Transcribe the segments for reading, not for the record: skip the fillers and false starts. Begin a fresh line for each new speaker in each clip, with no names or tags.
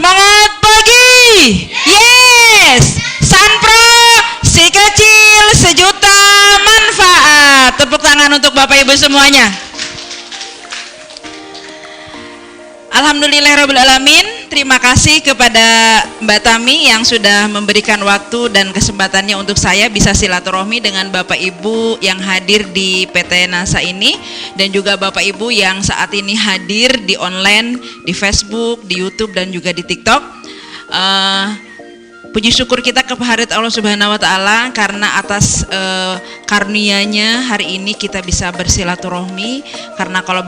Semangat pagi. Yes. Sanpro, si kecil sejuta manfaat. Tepuk tangan untuk Bapak Ibu semuanya. Alhamdulillahirrabbilalamin. Terima kasih kepada Mbak Tami yang sudah memberikan waktu dan kesempatannya untuk saya bisa silaturahmi dengan Bapak Ibu yang hadir di PT NASA ini, dan juga Bapak Ibu yang saat ini hadir di online, di Facebook, di YouTube, dan juga di TikTok. Puji syukur kita kepada Allah Subhanahu wa Ta'ala karena atas karunia-Nya hari ini kita bisa bersilaturahmi. Karena kalau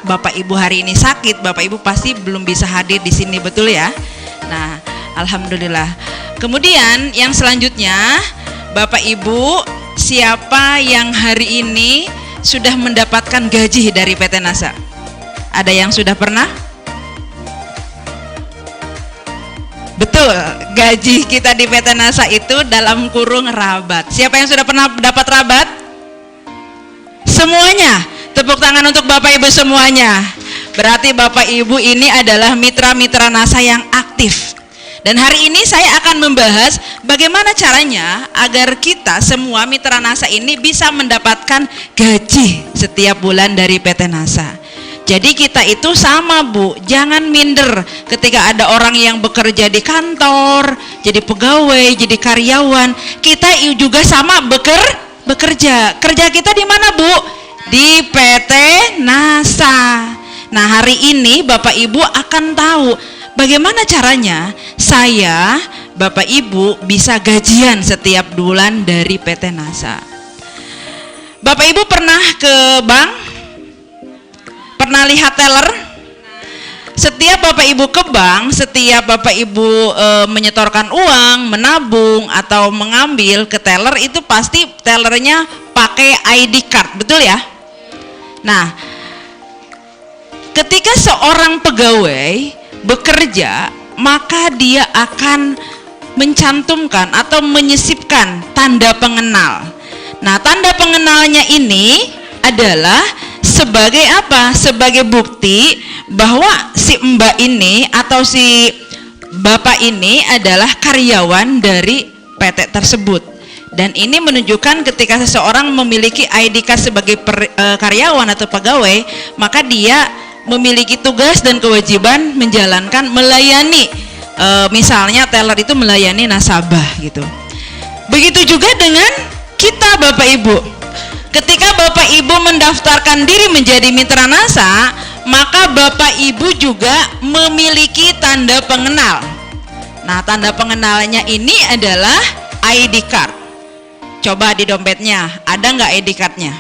Bapak Ibu hari ini sakit, Bapak Ibu pasti belum bisa hadir di sini, betul ya? Nah, alhamdulillah. Kemudian yang selanjutnya, Bapak Ibu, siapa yang hari ini sudah mendapatkan gaji dari PT NASA? Ada yang sudah pernah? Betul, gaji kita di PT NASA itu dalam kurung rabat. Siapa yang sudah pernah dapat rabat? Semuanya. Tepuk tangan untuk Bapak Ibu semuanya. Berarti Bapak Ibu ini adalah mitra-mitra NASA yang aktif. Dan hari ini saya akan membahas bagaimana caranya agar kita semua mitra NASA ini bisa mendapatkan gaji setiap bulan dari PT NASA. Jadi kita itu sama, Bu, jangan minder ketika ada orang yang bekerja di kantor, jadi pegawai, jadi karyawan. Kita juga sama bekerja. Kerja kita di mana, Bu? Di PT NASA. Nah, hari ini Bapak Ibu akan tahu bagaimana caranya saya, Bapak Ibu bisa gajian setiap bulan dari PT NASA. Bapak Ibu pernah ke bank? Pernah lihat teller? Setiap Bapak Ibu ke bank, setiap Bapak Ibu menyetorkan uang, menabung atau mengambil ke teller, itu pasti tellernya pakai ID card, betul ya? Nah, ketika seorang pegawai bekerja, maka dia akan mencantumkan atau menyisipkan tanda pengenal. Nah, tanda pengenalnya ini adalah sebagai apa? Sebagai bukti bahwa si Mbak ini atau si Bapak ini adalah karyawan dari PT tersebut. Dan ini menunjukkan ketika seseorang memiliki ID card sebagai karyawan atau pegawai, maka dia memiliki tugas dan kewajiban menjalankan, melayani, misalnya teller itu melayani nasabah gitu. Begitu juga dengan kita, Bapak Ibu. Ketika Bapak Ibu mendaftarkan diri menjadi mitra NASA, maka Bapak Ibu juga memiliki tanda pengenal. Nah, tanda pengenalnya ini adalah ID card. Coba di dompetnya, ada nggak ID cardnya?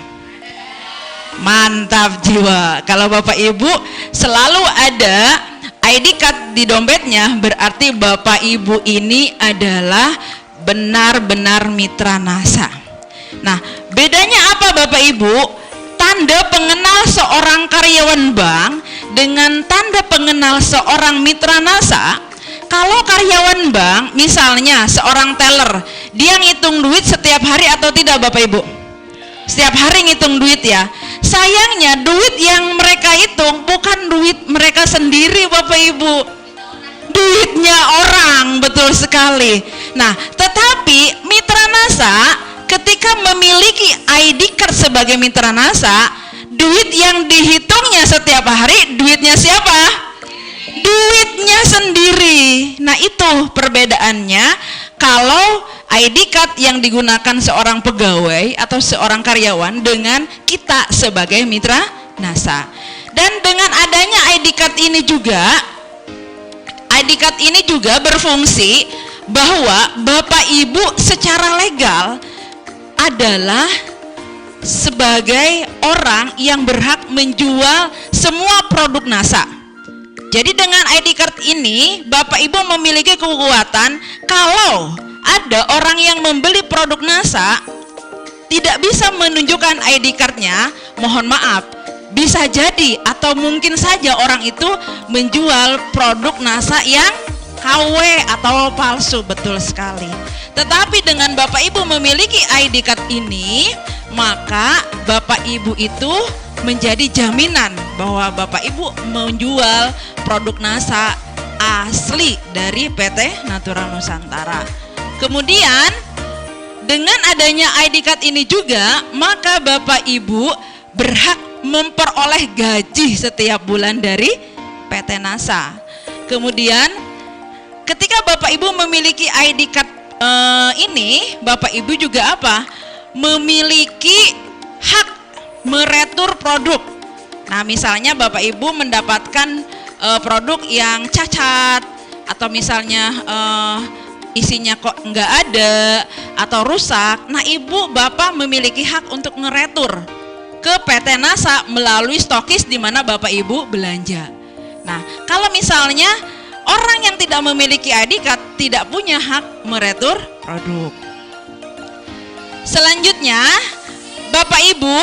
Mantap jiwa. Kalau Bapak Ibu selalu ada ID card di dompetnya, berarti Bapak Ibu ini adalah benar-benar mitra NASA. Nah, bedanya apa Bapak Ibu? Tanda pengenal seorang karyawan bank dengan tanda pengenal seorang mitra NASA. Kalau karyawan bank, misalnya seorang teller, dia ngitung duit setiap hari atau tidak Bapak Ibu? Setiap hari ngitung duit ya. Sayangnya duit yang mereka hitung bukan duit mereka sendiri Bapak Ibu. Duitnya orang, betul sekali. Nah, tetapi mitra NASA ketika memiliki ID card sebagai mitra NASA, duit yang dihitungnya setiap hari, duitnya siapa? Duitnya sendiri. Nah, itu perbedaannya kalau ID card yang digunakan seorang pegawai atau seorang karyawan dengan kita sebagai mitra NASA. Dan dengan adanya ID card ini juga berfungsi bahwa Bapak Ibu secara legal adalah sebagai orang yang berhak menjual semua produk NASA. Jadi dengan ID card ini Bapak Ibu memiliki kekuatan kalau ada orang yang membeli produk NASA tidak bisa menunjukkan ID cardnya, mohon maaf, bisa jadi atau mungkin saja orang itu menjual produk NASA yang KW atau palsu, betul sekali. Tetapi dengan Bapak Ibu memiliki ID card ini, maka Bapak Ibu itu menjadi jaminan bahwa Bapak Ibu menjual produk NASA asli dari PT Natura Nusantara. Kemudian dengan adanya ID card ini juga, maka Bapak Ibu berhak memperoleh gaji setiap bulan dari PT NASA. Kemudian ketika Bapak Ibu memiliki ID card ini, Bapak Ibu juga apa? Memiliki hak meretur produk. Nah, misalnya Bapak Ibu mendapatkan produk yang cacat, atau misalnya isinya kok nggak ada atau rusak, nah Ibu Bapak memiliki hak untuk ngeretur ke PT NASA melalui stokis di mana Bapak Ibu belanja. Nah, kalau misalnya orang yang tidak memiliki ID card tidak punya hak meretur produk. Selanjutnya, Bapak Ibu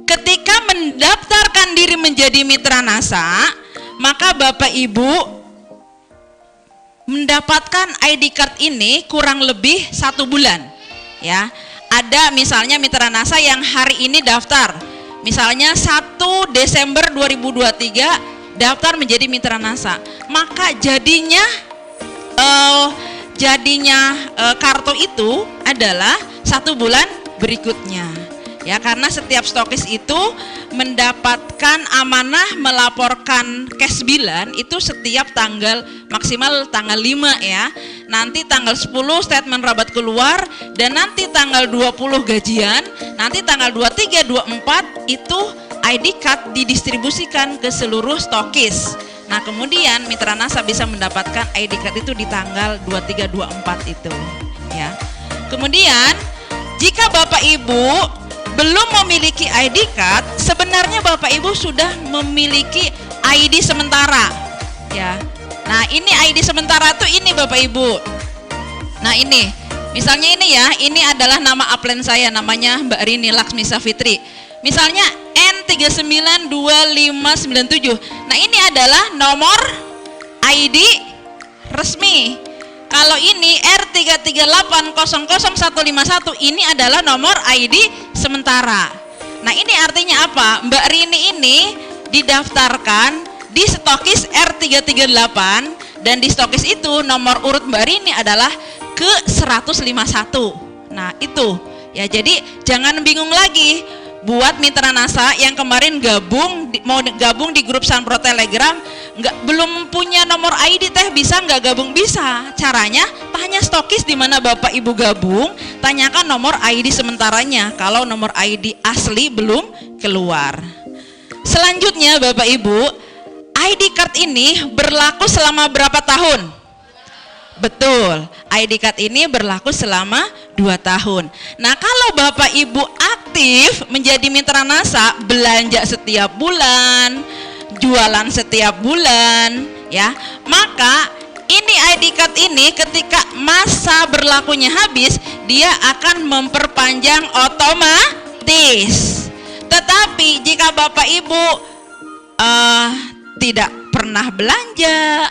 ketika mendaftarkan diri menjadi mitra NASA, maka Bapak Ibu mendapatkan ID card ini kurang lebih 1 bulan, ya. Ada misalnya mitra NASA yang hari ini daftar, misalnya 1 Desember 2023 daftar menjadi mitra NASA, maka jadinya kartu itu adalah 1 bulan berikutnya, ya, karena setiap stokis itu mendapatkan amanah melaporkan cash bilan itu setiap tanggal, maksimal tanggal 5 ya. Nanti tanggal 10 statement rabat keluar, dan nanti tanggal 20 gajian, nanti tanggal 23, 24 itu ID card didistribusikan ke seluruh stokis. Nah, kemudian mitra NASA bisa mendapatkan ID card itu di tanggal 23, 24 itu, ya. Kemudian jika Bapak Ibu belum memiliki ID card, sebenarnya Bapak Ibu sudah memiliki ID sementara, ya. Nah, ini ID sementara tuh ini Bapak Ibu. Nah, ini misalnya ini ya, ini adalah nama upline saya, namanya Mbak Rini Laksmi Safitri. Misalnya N392597. Nah, ini adalah nomor ID resmi. Kalau ini R338000151, ini adalah nomor ID sementara. Nah, ini artinya apa? Mbak Rini ini didaftarkan di stokis R338, dan di stokis itu nomor urut Mbak Rini adalah ke 151. Nah, itu ya, jadi jangan bingung lagi buat mitra NASA yang kemarin mau gabung di grup Sanpro Telegram, belum punya nomor ID teh, bisa nggak gabung? Bisa. Caranya tanya stokis di mana Bapak Ibu gabung, tanyakan nomor ID sementaranya kalau nomor ID asli belum keluar. Selanjutnya Bapak Ibu, ID card ini berlaku selama berapa tahun? Betul, ID card ini berlaku selama 2 tahun. Nah, kalau Bapak Ibu aktif menjadi mitra NASA, belanja setiap bulan, jualan setiap bulan, ya, maka ini ID card ini ketika masa berlakunya habis, dia akan memperpanjang otomatis. Tetapi jika Bapak Ibu tidak pernah belanja,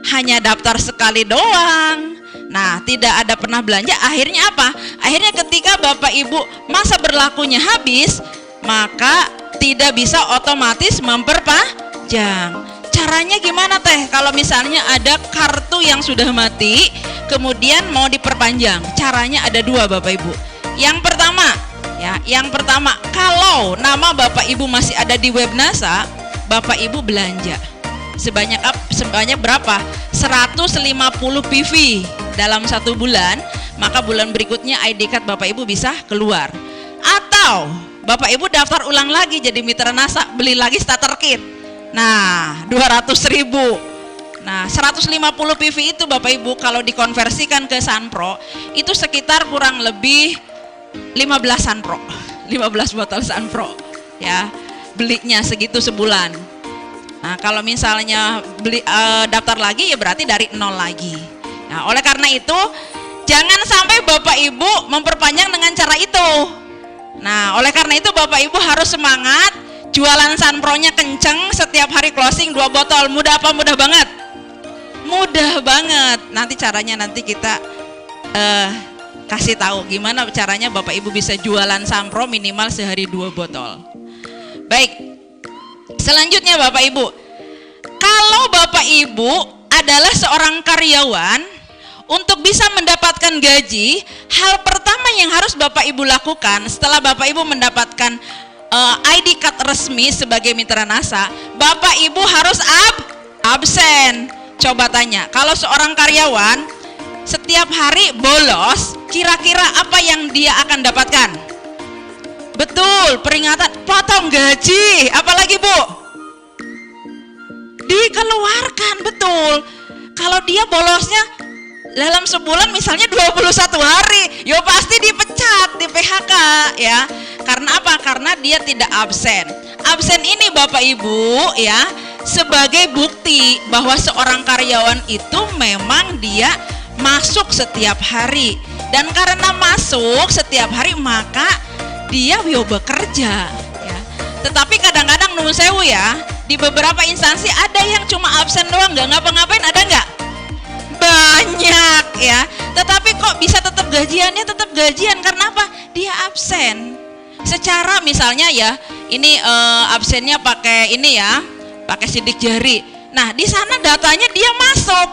hanya daftar sekali doang, nah tidak ada pernah belanja, akhirnya apa? Akhirnya ketika Bapak Ibu masa berlakunya habis, maka tidak bisa otomatis memperpanjang. Caranya gimana teh? Kalau misalnya ada kartu yang sudah mati kemudian mau diperpanjang, caranya ada 2 Bapak Ibu. Yang pertama, kalau nama Bapak Ibu masih ada di web NASA, Bapak Ibu belanja sebanyak berapa? 150 PV dalam 1 bulan, maka bulan berikutnya ID card Bapak Ibu bisa keluar. Atau Bapak Ibu daftar ulang lagi jadi mitra NASA, beli lagi starter kit. Nah, 200.000. Nah, 150 PV itu Bapak Ibu kalau dikonversikan ke Sanpro itu sekitar kurang lebih 15 Sanpro, 15 botol Sanpro, ya. Belinya segitu sebulan. Nah, kalau misalnya daftar lagi ya berarti dari 0 lagi. Nah, oleh karena itu jangan sampai Bapak Ibu memperpanjang dengan cara itu. Nah, oleh karena itu Bapak Ibu harus semangat, jualan Sanpro-nya kenceng, setiap hari closing 2 botol. Mudah apa? Mudah banget. Mudah banget. Nanti caranya kita kasih tahu gimana caranya Bapak Ibu bisa jualan Sanpro minimal sehari 2 botol. Baik. Selanjutnya Bapak Ibu, Kalau Bapak Ibu adalah seorang karyawan, untuk bisa mendapatkan gaji, hal pertama yang harus Bapak Ibu lakukan setelah Bapak Ibu mendapatkan ID card resmi sebagai mitra NASA, Bapak Ibu harus absen. Coba tanya, kalau seorang karyawan setiap hari bolos, kira-kira apa yang dia akan dapatkan? Betul, peringatan, potong gaji. Apalagi Bu? Dikeluarkan, betul. Kalau dia bolosnya dalam sebulan misalnya 21 hari, ya pasti dipecat, di PHK ya. Karena apa? Karena dia tidak absen. Absen ini Bapak Ibu ya, sebagai bukti bahwa seorang karyawan itu memang dia masuk setiap hari. Dan karena masuk setiap hari maka dia bekerja ya. Tetapi kadang-kadang nuwun sewu ya, di beberapa instansi ada yang cuma absen doang, nggak ngapa-ngapain, ada nggak? Banyak ya, tetapi kok bisa tetap gajiannya tetap gajian, karena apa? Dia absen. Secara misalnya ya, ini absennya pakai ini ya, pakai sidik jari. Nah di sana datanya dia masuk.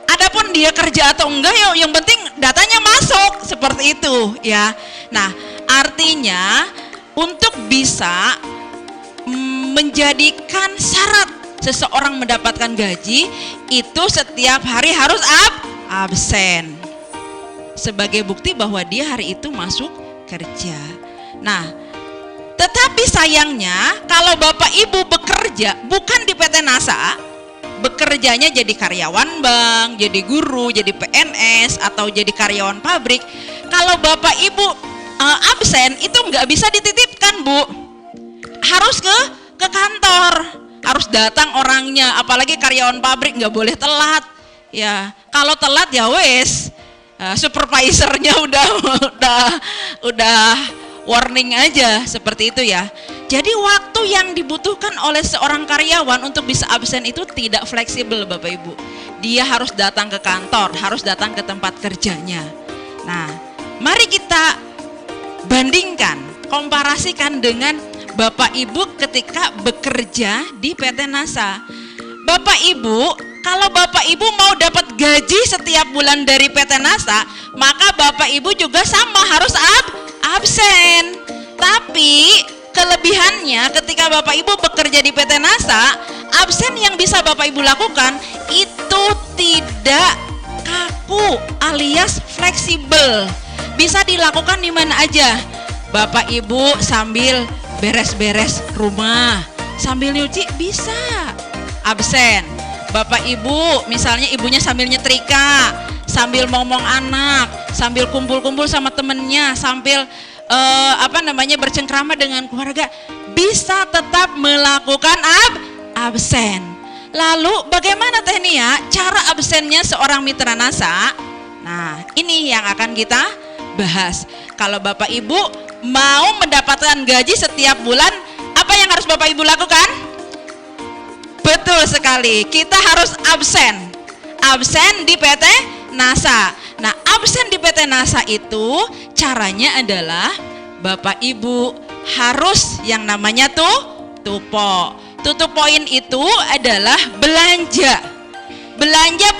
Adapun dia kerja atau enggak ya, yang penting datanya masuk, seperti itu ya. Nah artinya untuk bisa menjadikan syarat seseorang mendapatkan gaji itu setiap hari harus absen sebagai bukti bahwa dia hari itu masuk kerja. Nah, tetapi sayangnya kalau Bapak Ibu bekerja bukan di PT NASA, bekerjanya jadi karyawan bank, jadi guru, jadi PNS atau jadi karyawan pabrik, kalau Bapak Ibu absen itu nggak bisa dititipkan Bu, harus ke kantor. Harus datang orangnya, apalagi karyawan pabrik nggak boleh telat ya. Kalau telat ya wes, supervisornya udah warning aja, seperti itu ya. Jadi waktu yang dibutuhkan oleh seorang karyawan untuk bisa absen itu tidak fleksibel Bapak Ibu. Dia harus datang ke kantor, harus datang ke tempat kerjanya. Nah, mari kita bandingkan, komparasikan dengan Bapak Ibu ketika bekerja di PT NASA. Bapak Ibu, kalau Bapak Ibu mau dapat gaji setiap bulan dari PT NASA, maka Bapak Ibu juga sama harus absen. Tapi kelebihannya ketika Bapak Ibu bekerja di PT NASA, absen yang bisa Bapak Ibu lakukan itu tidak kaku alias fleksibel. Bisa dilakukan di mana aja. Bapak Ibu sambil beres-beres rumah, sambil nyuci bisa absen. Bapak Ibu misalnya ibunya sambil nyetrika, sambil ngomong anak, sambil kumpul-kumpul sama temennya, sambil bercengkrama dengan keluarga, bisa tetap melakukan absen. Lalu bagaimana Tehnia cara absennya seorang mitra NASA? Nah ini yang akan kita bahas. Kalau Bapak Ibu mau mendapatkan gaji setiap bulan, apa yang harus Bapak Ibu lakukan? Betul sekali, kita harus absen di PT NASA. Nah absen di PT NASA itu caranya adalah Bapak Ibu harus yang namanya tupo. Tutup poin itu adalah belanja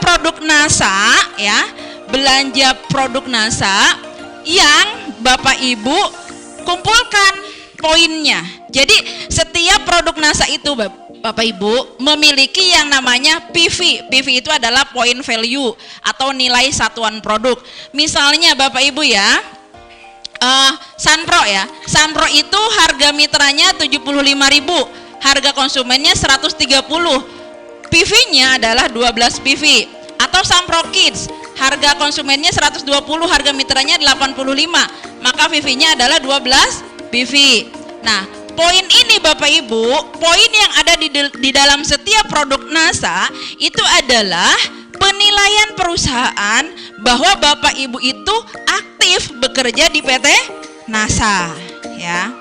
produk NASA ya, belanja produk NASA yang Bapak Ibu kumpulkan poinnya. Jadi setiap produk NASA itu Bapak Ibu memiliki yang namanya PV. PV itu adalah point value atau nilai satuan produk. Misalnya Bapak Ibu ya, Sunpro ya. Sunpro itu harga mitranya 75.000, harga konsumennya 130. PV-nya adalah 12 PV. Atau Sunpro Kids, harga konsumennya 120, harga mitranya 85, maka PV-nya adalah 12 PV. Nah, poin ini Bapak Ibu, poin yang ada di dalam setiap produk NASA itu adalah penilaian perusahaan bahwa Bapak Ibu itu aktif bekerja di PT NASA ya.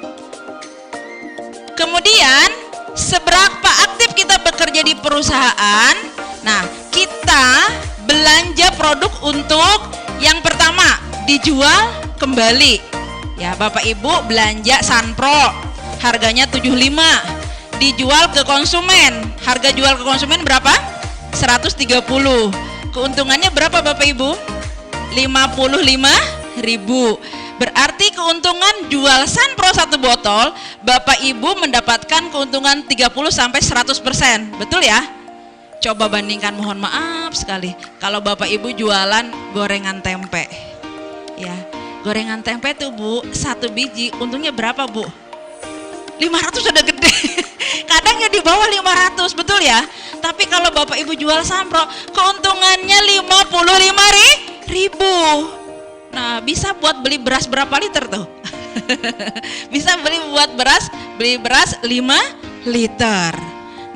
Kemudian seberapa aktif kita bekerja di perusahaan? Nah, kita belanja produk untuk yang pertama dijual kembali. Ya, Bapak Ibu belanja Sunpro harganya 75, dijual ke konsumen. Harga jual ke konsumen berapa? 130. Keuntungannya berapa Bapak Ibu? 55.000. Berarti keuntungan jual Sunpro 1 botol, Bapak Ibu mendapatkan keuntungan 30 sampai 100%. Betul ya? Coba bandingkan, mohon maaf sekali. Kalau Bapak Ibu jualan gorengan tempe. Ya, gorengan tempe tuh Bu, 1 biji untungnya berapa Bu? 500 sudah gede. Kadang ya di bawah 500, betul ya? Tapi kalau Bapak Ibu jual Sunpro, keuntungannya 55.000. Nah, bisa buat beli beras berapa liter tuh? Bisa beli beras 5 liter.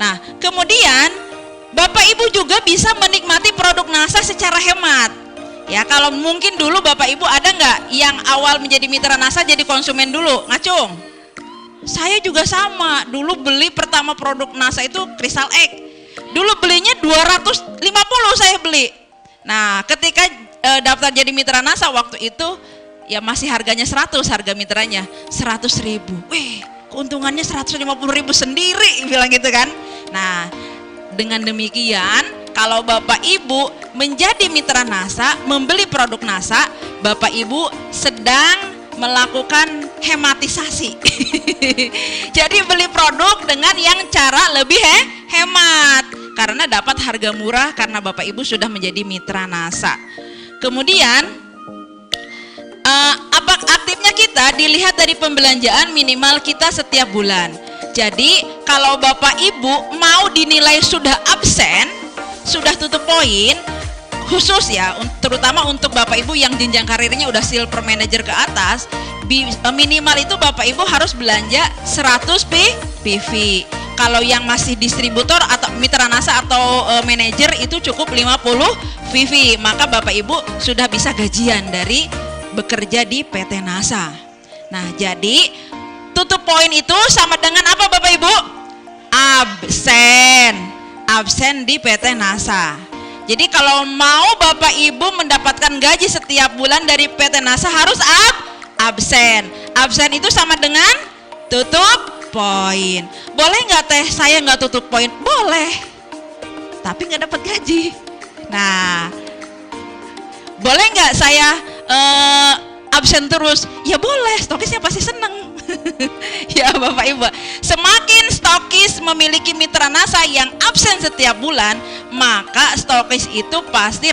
Nah, kemudian Bapak Ibu juga bisa menikmati produk NASA secara hemat. Ya, kalau mungkin dulu Bapak Ibu ada nggak yang awal menjadi mitra NASA jadi konsumen dulu? Ngacung? Saya juga sama. Dulu beli pertama produk NASA itu Crystal Egg. Dulu belinya 250 saya beli. Nah, ketika daftar jadi mitra NASA waktu itu ya masih harganya 100, harga mitranya 100.000. Wih, keuntungannya 150.000 sendiri, bilang gitu kan. Nah, dengan demikian kalau Bapak Ibu menjadi mitra NASA, membeli produk NASA, Bapak Ibu sedang melakukan hematisasi. Jadi beli produk dengan yang cara lebih hemat karena dapat harga murah karena Bapak Ibu sudah menjadi mitra NASA. Kemudian apa aktifnya kita dilihat dari pembelanjaan minimal kita setiap bulan. Jadi kalau Bapak Ibu mau dinilai sudah absen, sudah tutup poin, khusus ya, terutama untuk Bapak Ibu yang jenjang karirnya udah silver manager ke atas, minimal itu Bapak Ibu harus belanja 100 PV. Kalau yang masih distributor atau mitra NASA atau manajer itu cukup 50 PV. Maka Bapak Ibu sudah bisa gajian dari bekerja di PT NASA. Nah, jadi tutup poin itu sama dengan apa Bapak Ibu? Absen di PT NASA. Jadi kalau mau Bapak Ibu mendapatkan gaji setiap bulan dari PT NASA harus absen. Absen itu sama dengan tutup poin. Boleh nggak Teh saya nggak tutup poin? Boleh, tapi nggak dapat gaji. Nah, boleh nggak saya absen terus? Ya boleh, stokisnya pasti seneng. Ya Bapak Ibu, semakin stokis memiliki mitra NASA yang absen setiap bulan, maka stokis itu pasti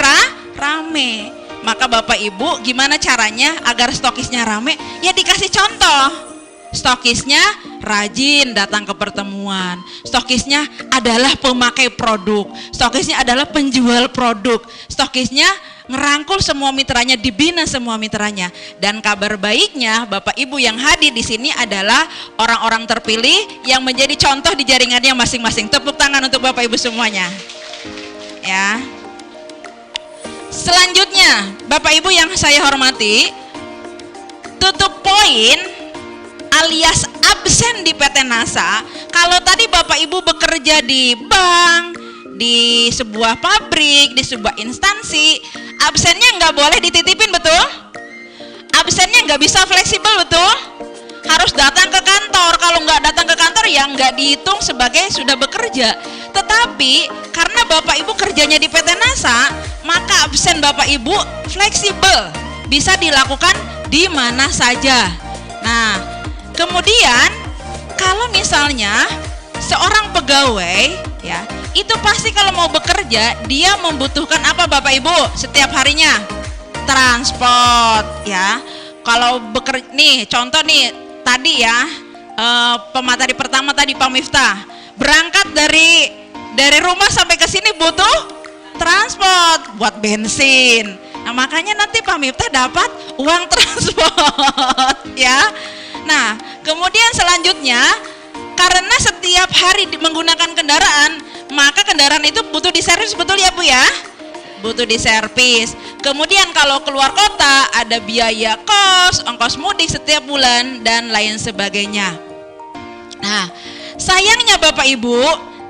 rame. Maka Bapak Ibu gimana caranya agar stokisnya rame? Ya dikasih contoh. Stokisnya rajin datang ke pertemuan. Stokisnya adalah pemakai produk. Stokisnya adalah penjual produk. Stokisnya ngerangkul semua mitranya, dibina semua mitranya. Dan kabar baiknya Bapak Ibu yang hadir di sini adalah orang-orang terpilih yang menjadi contoh di jaringannya masing-masing. Tepuk tangan untuk Bapak Ibu semuanya. Ya. Selanjutnya, Bapak Ibu yang saya hormati, tutup poin alias absen di PT NASA. Kalau tadi Bapak Ibu bekerja di bank, di sebuah pabrik, di sebuah instansi, absennya nggak boleh dititipin, betul? Absennya nggak bisa fleksibel, betul? Harus datang ke kantor. Kalau nggak datang ke kantor ya nggak dihitung sebagai sudah bekerja. Tetapi karena Bapak Ibu kerjanya di PT NASA, maka absen Bapak Ibu fleksibel, bisa dilakukan di mana saja. Nah, kemudian kalau misalnya seorang pegawai ya, itu pasti kalau mau bekerja dia membutuhkan apa Bapak Ibu setiap harinya? Transport ya. Kalau bekerja nih, contoh nih tadi ya, pemateri pertama tadi Pak Miftah berangkat dari rumah sampai ke sini butuh transport buat bensin. Nah, makanya nanti Pak Miftah dapat uang transport ya. Nah, kemudian selanjutnya karena setiap hari menggunakan kendaraan, maka kendaraan itu butuh diservis, betul ya Bu ya? Butuh diservis. Kemudian kalau keluar kota ada biaya kos, ongkos mudik setiap bulan dan lain sebagainya. Nah, sayangnya Bapak Ibu,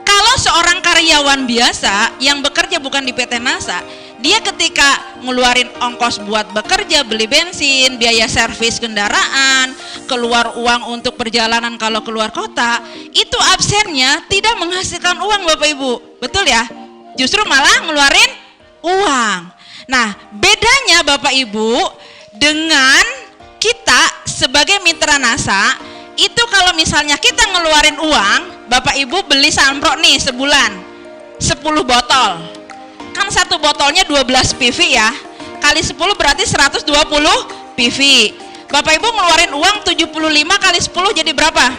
kalau seorang karyawan biasa yang bekerja bukan di PT NASA, Dia ketika ngeluarin ongkos buat bekerja, beli bensin, biaya servis kendaraan, keluar uang untuk perjalanan kalau keluar kota, itu absennya tidak menghasilkan uang Bapak Ibu. Betul ya? Justru malah ngeluarin uang. Nah, bedanya Bapak Ibu dengan kita sebagai mitra NASA, itu kalau misalnya kita ngeluarin uang, Bapak Ibu beli Sanpro nih sebulan 10 botol. Kan satu botolnya 12 PV ya, kali 10 berarti 120 PV. Bapak Ibu ngeluarin uang 75 kali 10 jadi berapa?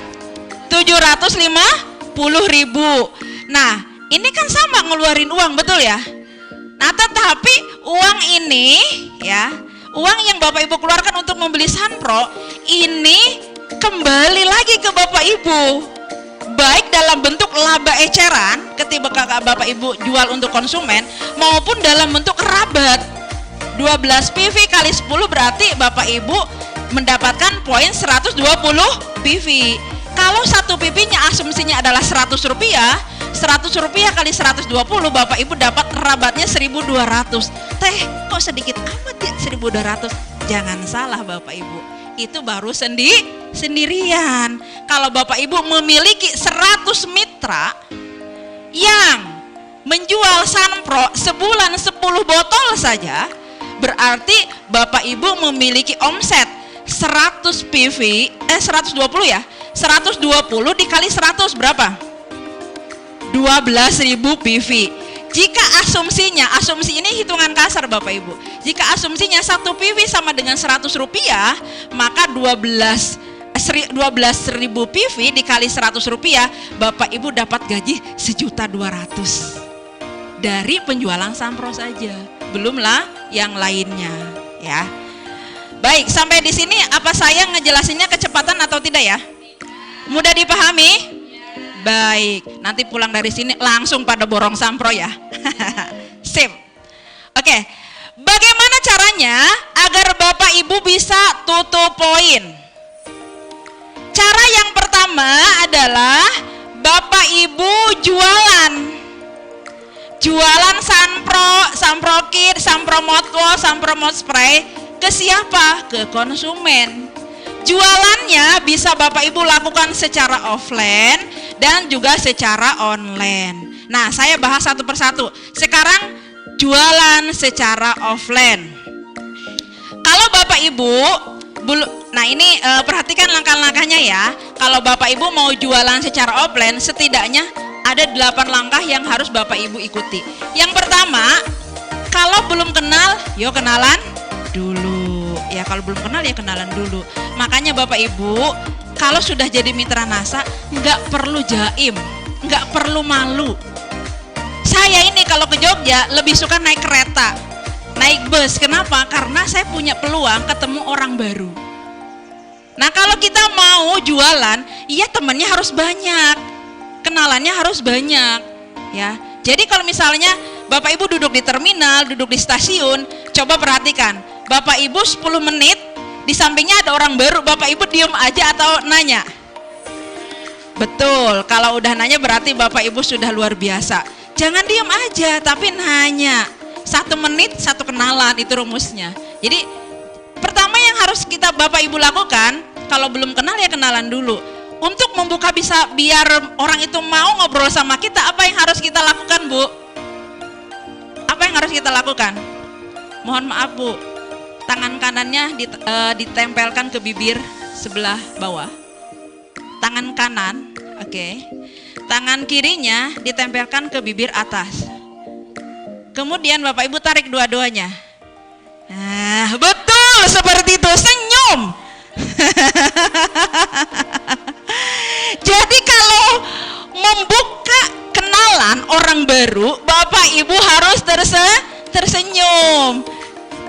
750.000. Nah, ini kan sama ngeluarin uang, betul ya? Nah, tetapi uang ini ya, uang yang Bapak Ibu keluarkan untuk membeli Sanpro ini kembali lagi ke Bapak Ibu, baik dalam bentuk laba eceran ketika Bapak Ibu jual untuk konsumen, maupun dalam bentuk kerabat. 12 PV kali 10 berarti Bapak Ibu mendapatkan poin 120 PV. Kalau satu PV-nya asumsinya adalah 100 rupiah, 100 rupiah kali 120, Bapak Ibu dapat kerabatnya 1.200. Teh, kok sedikit amat ya 1.200? Jangan salah Bapak Ibu, itu baru sendirian. Kalau Bapak Ibu memiliki 100 mitra yang menjual Sanpro sebulan 10 botol saja, berarti Bapak Ibu memiliki omset 100 PV, 120 ya, 120 dikali 100 berapa? 12.000 PV. Jika asumsi ini hitungan kasar Bapak Ibu, jika asumsinya 1 PV sama dengan 100 rupiah, maka 12.000 PV dikali 100 rupiah, Bapak Ibu dapat gaji 1.200.000 dari penjualan Sanpro saja, belumlah yang lainnya ya. Baik, sampai di sini apa saya ngejelasinnya kecepatan atau tidak ya? Mudah dipahami? Baik, nanti pulang dari sini langsung pada borong Sanpro ya. Sip. Oke, bagaimana caranya agar Bapak Ibu bisa tutup poin? Cara yang pertama adalah Bapak Ibu jualan Sanpro Kit, Sanpro Mouthwash, Sanpro Mouth Spray ke siapa? Ke konsumen. Jualannya bisa Bapak Ibu lakukan secara offline dan juga secara online. Nah, saya bahas satu persatu. Sekarang jualan secara offline. Kalau Bapak Ibu, nah ini perhatikan langkah-langkahnya ya. Kalau Bapak Ibu mau jualan secara offline, setidaknya ada 8 langkah yang harus Bapak Ibu ikuti. Yang pertama, kalau belum kenal, yuk kenalan dulu. Ya, kalau belum kenal ya kenalan dulu. Makanya Bapak Ibu, kalau sudah jadi mitra NASA, nggak perlu jaim, nggak perlu malu. Saya ini kalau ke Jogja lebih suka naik kereta, naik bus. Kenapa? Karena saya punya peluang ketemu orang baru. Nah, kalau kita mau jualan, iya temannya harus banyak, kenalannya harus banyak ya. Jadi kalau misalnya Bapak Ibu duduk di terminal, duduk di stasiun, coba perhatikan, Bapak Ibu 10 menit di sampingnya ada orang baru, Bapak Ibu diem aja atau nanya? Betul, kalau udah nanya berarti Bapak Ibu sudah luar biasa. Jangan diem aja, tapi nanya. 1 menit 1 kenalan, itu rumusnya. Jadi pertama yang harus kita Bapak Ibu lakukan, kalau belum kenal ya kenalan dulu. Untuk membuka bisa biar orang itu mau ngobrol sama kita, apa yang harus kita lakukan, Bu? Apa yang harus kita lakukan? Mohon maaf, Bu. Tangan kanannya ditempelkan ke bibir sebelah bawah. Tangan kanan, oke. Tangan kirinya ditempelkan ke bibir atas. Kemudian Bapak Ibu tarik dua-duanya. Nah, betul seperti itu, senyum. Jadi kalau membuka kenalan orang baru, Bapak Ibu harus tersenyum.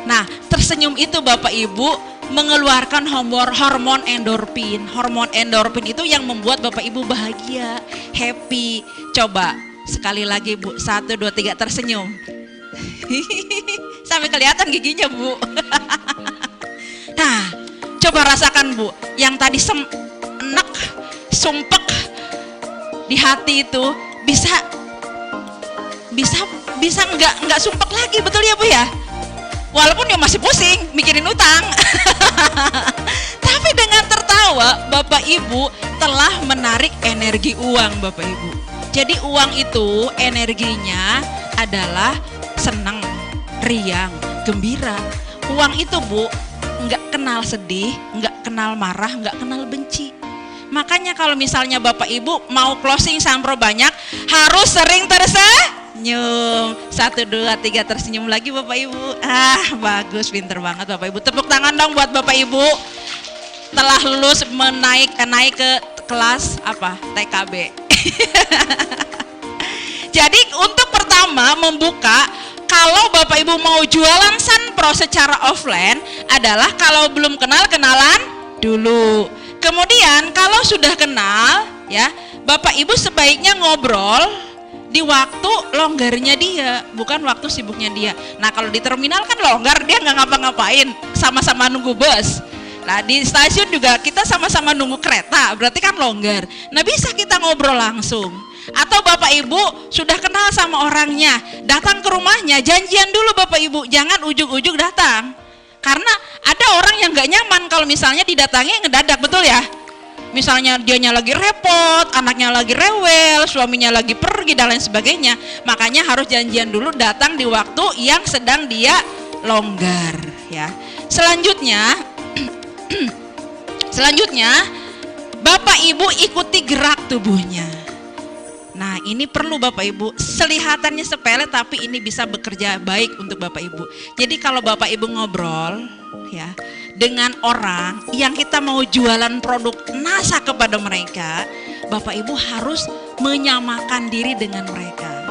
Nah, tersenyum itu Bapak Ibu mengeluarkan hormon endorfin. Hormon endorfin itu yang membuat Bapak Ibu bahagia, happy. Coba sekali lagi Bu, 1, 2, 3 tersenyum. Sampai kelihatan giginya Bu. Nah, coba rasakan Bu, yang tadi enak, sumpek di hati itu bisa bisa nggak sumpek lagi, betul ya Bu ya? Walaupun dia masih pusing mikirin utang. Tapi dengan tertawa Bapak Ibu telah menarik energi uang Bapak Ibu. Jadi uang itu energinya adalah senang, riang, gembira. Uang itu Bu nggak kenal sedih, nggak kenal marah, nggak kenal benci. Makanya kalau misalnya Bapak Ibu mau closing sampro banyak, harus sering tersenyum. 1, 2, 3 tersenyum lagi Bapak Ibu. Bagus, pinter banget Bapak Ibu. Tepuk tangan dong buat Bapak Ibu. Telah lulus naik ke kelas apa? TKB. Jadi untuk pertama membuka, kalau Bapak Ibu mau jualan Sanpro secara offline adalah kalau belum kenal, kenalan dulu. Kemudian kalau sudah kenal ya, Bapak Ibu sebaiknya ngobrol di waktu longgarnya dia, bukan waktu sibuknya dia. Nah kalau di terminal kan longgar, dia nggak ngapa-ngapain, sama-sama nunggu bus. Nah di stasiun juga kita sama-sama nunggu kereta, berarti kan longgar. Nah bisa kita ngobrol langsung. Atau Bapak Ibu sudah kenal sama orangnya, datang ke rumahnya, janjian dulu Bapak Ibu, jangan ujug-ujug datang. Karena ada orang yang gak nyaman kalau misalnya didatangi ngedadak, betul ya? Misalnya dianya lagi repot, anaknya lagi rewel, suaminya lagi pergi dan lain sebagainya. Makanya harus janjian dulu, datang di waktu yang sedang dia longgar ya. Selanjutnya Bapak Ibu ikuti gerak tubuhnya. Nah ini perlu Bapak Ibu, kelihatannya sepele tapi ini bisa bekerja baik untuk Bapak Ibu. Jadi kalau Bapak Ibu ngobrol ya dengan orang yang kita mau jualan produk NASA kepada mereka, Bapak Ibu harus menyamakan diri dengan mereka.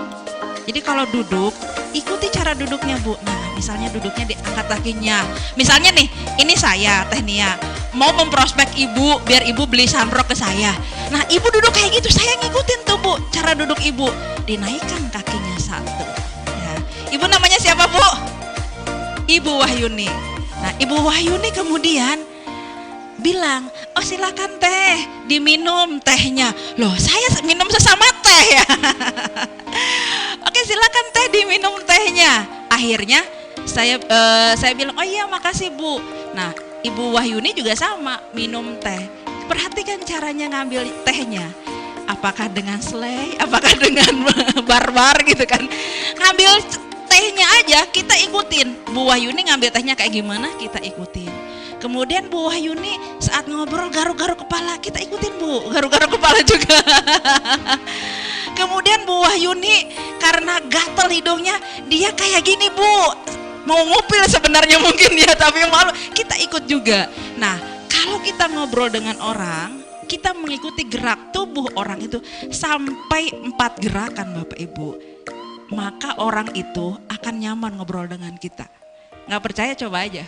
Jadi kalau duduk, ikuti cara duduknya Bu. Nah misalnya duduknya diangkat kakinya. Misalnya nih, ini saya Teh Nia mau memprospek Ibu biar Ibu beli Sanpro ke saya. Nah Ibu duduk kayak gitu, saya ngikutin tuh Bu cara duduk Ibu. Dinaikkan kakinya 1 ya. Ibu namanya siapa Bu? Ibu Wahyuni. Nah Ibu Wahyuni kemudian bilang, oh silakan teh, diminum tehnya. Loh saya minum sesama teh ya. Oke silakan teh, diminum tehnya. Akhirnya saya bilang, oh iya makasih Bu. Nah Ibu Wahyuni juga sama, minum teh. Perhatikan caranya ngambil tehnya. Apakah dengan selai, apakah dengan barbar gitu kan. Ngambil tehnya aja kita ikutin. Bu Wahyuni ngambil tehnya kayak gimana, kita ikutin. Kemudian Bu Wahyuni saat ngobrol garuk-garuk kepala, kita ikutin Bu, garuk-garuk kepala juga. Kemudian Bu Wahyuni karena gatel hidungnya, dia kayak gini Bu, mau ngupil sebenarnya mungkin dia tapi malu, kita ikut juga. Nah kalau kita ngobrol dengan orang, kita mengikuti gerak tubuh orang itu sampai 4 gerakan Bapak Ibu, maka orang itu akan nyaman ngobrol dengan kita. Nggak percaya coba aja.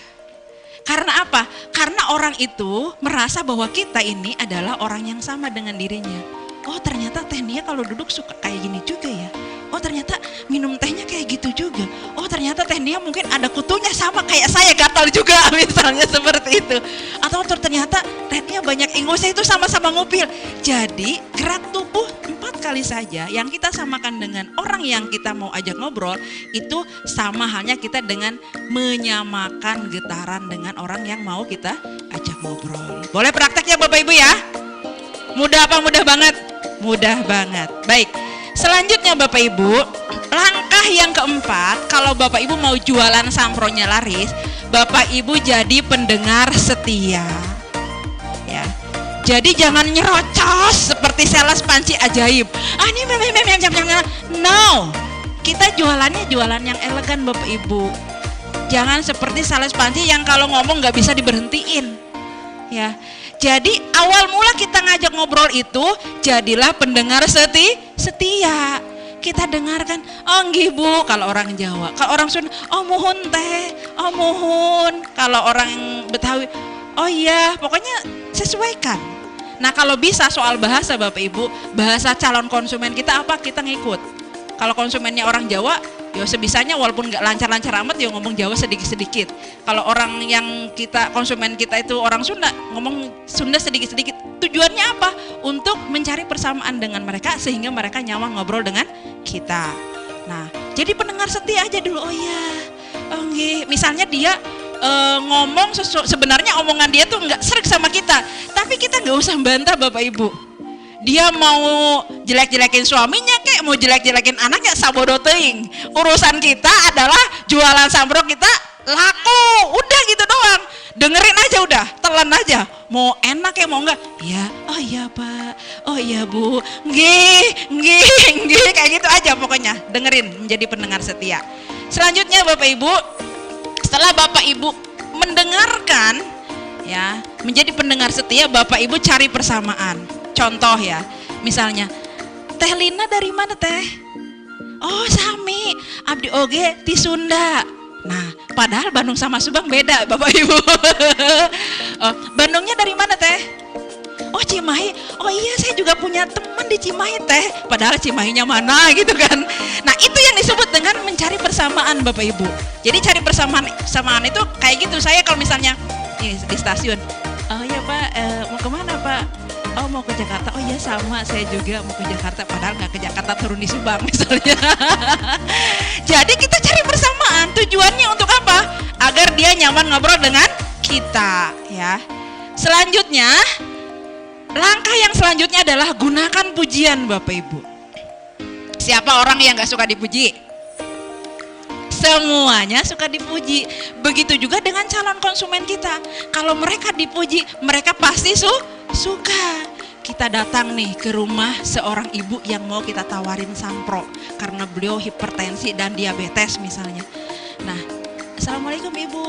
Karena apa? Karena orang itu merasa bahwa kita ini adalah orang yang sama dengan dirinya. Oh ternyata Teh Nia kalau duduk suka kayak gini juga ya. Oh ternyata minum tehnya kayak gitu juga. Oh ternyata Teh Nia mungkin ada kutunya sama kayak saya, gatal juga misalnya seperti itu. Atau ternyata Teh Nia banyak ingusnya itu sama-sama ngupil. Jadi gerak tubuh 4 kali saja yang kita samakan dengan orang yang kita mau ajak ngobrol, itu sama halnya kita dengan menyamakan getaran dengan orang yang mau kita ajak ngobrol. Boleh praktek ya Bapak Ibu ya? Mudah apa mudah banget? Mudah banget. Baik. Selanjutnya Bapak Ibu, langkah yang keempat, kalau Bapak Ibu mau jualan Sanpronya laris, Bapak Ibu jadi pendengar setia. Ya. Jadi jangan nyerocos seperti sales panci ajaib. Ini no. Kita jualannya jualan yang elegan Bapak Ibu. Jangan seperti sales panci yang kalau ngomong nggak bisa diberhentiin. Ya. Jadi awal mula kita ngajak ngobrol itu jadilah pendengar setia. Kita dengarkan, oh nggih Bu kalau orang Jawa. Kalau orang Sunda, oh muhun teh, oh muhun. Kalau orang Betawi, oh iya, pokoknya sesuaikan. Nah kalau bisa soal bahasa Bapak Ibu, bahasa calon konsumen kita apa, kita ngikut. Kalau konsumennya orang Jawa, ya sebisanya walaupun nggak lancar-lancar amat ya ngomong Jawa sedikit-sedikit. Kalau orang yang kita, konsumen kita itu orang Sunda, ngomong Sunda sedikit-sedikit. Tujuannya apa? Untuk mencari persamaan dengan mereka sehingga mereka nyaman ngobrol dengan kita. Nah Jadi pendengar setia aja dulu. Oh iya, oh nggih. Misalnya dia ngomong sebenarnya omongan dia tuh nggak serak sama kita, tapi kita nggak usah bantah Bapak Ibu. Dia mau jelek-jelekin suaminya kek, mau jelek-jelekin anaknya, sabodo teuing. Urusan kita adalah jualan sambro kita laku, udah gitu doang. Dengerin aja udah, telan aja. Mau enak ya mau enggak? Ya, oh iya Pak, oh iya Bu, nggih, kayak gitu aja pokoknya. Dengerin, menjadi pendengar setia. Selanjutnya Bapak Ibu, setelah Bapak Ibu mendengarkan, ya, menjadi pendengar setia, Bapak Ibu cari persamaan. Contoh ya, misalnya, Teh Lina dari mana Teh? Oh sami, abdi oge ti Sunda. Nah, padahal Bandung sama Subang beda Bapak Ibu. Oh, Bandungnya dari mana Teh? Oh Cimahi. Oh iya, saya juga punya teman di Cimahi Teh. Padahal Cimahinya mana gitu kan. Nah itu yang disebut dengan mencari persamaan Bapak Ibu. Jadi cari persamaan itu kayak gitu. Saya kalau misalnya di stasiun, oh iya Pak, mau kemana Pak? Oh mau ke Jakarta. Oh iya sama, saya juga mau ke Jakarta. Padahal nggak ke Jakarta, turun di Subang misalnya. Jadi kita cari persamaan. Tujuannya untuk apa? Agar dia nyaman ngobrol dengan kita, ya. Selanjutnya, langkah yang selanjutnya adalah gunakan pujian Bapak Ibu. Siapa orang yang nggak suka dipuji? Semuanya suka dipuji. Begitu juga dengan calon konsumen kita. Kalau mereka dipuji, mereka pasti suka. Kita datang nih ke rumah seorang ibu yang mau kita tawarin sampro karena beliau hipertensi dan diabetes misalnya. Nah, Assalamualaikum Ibu.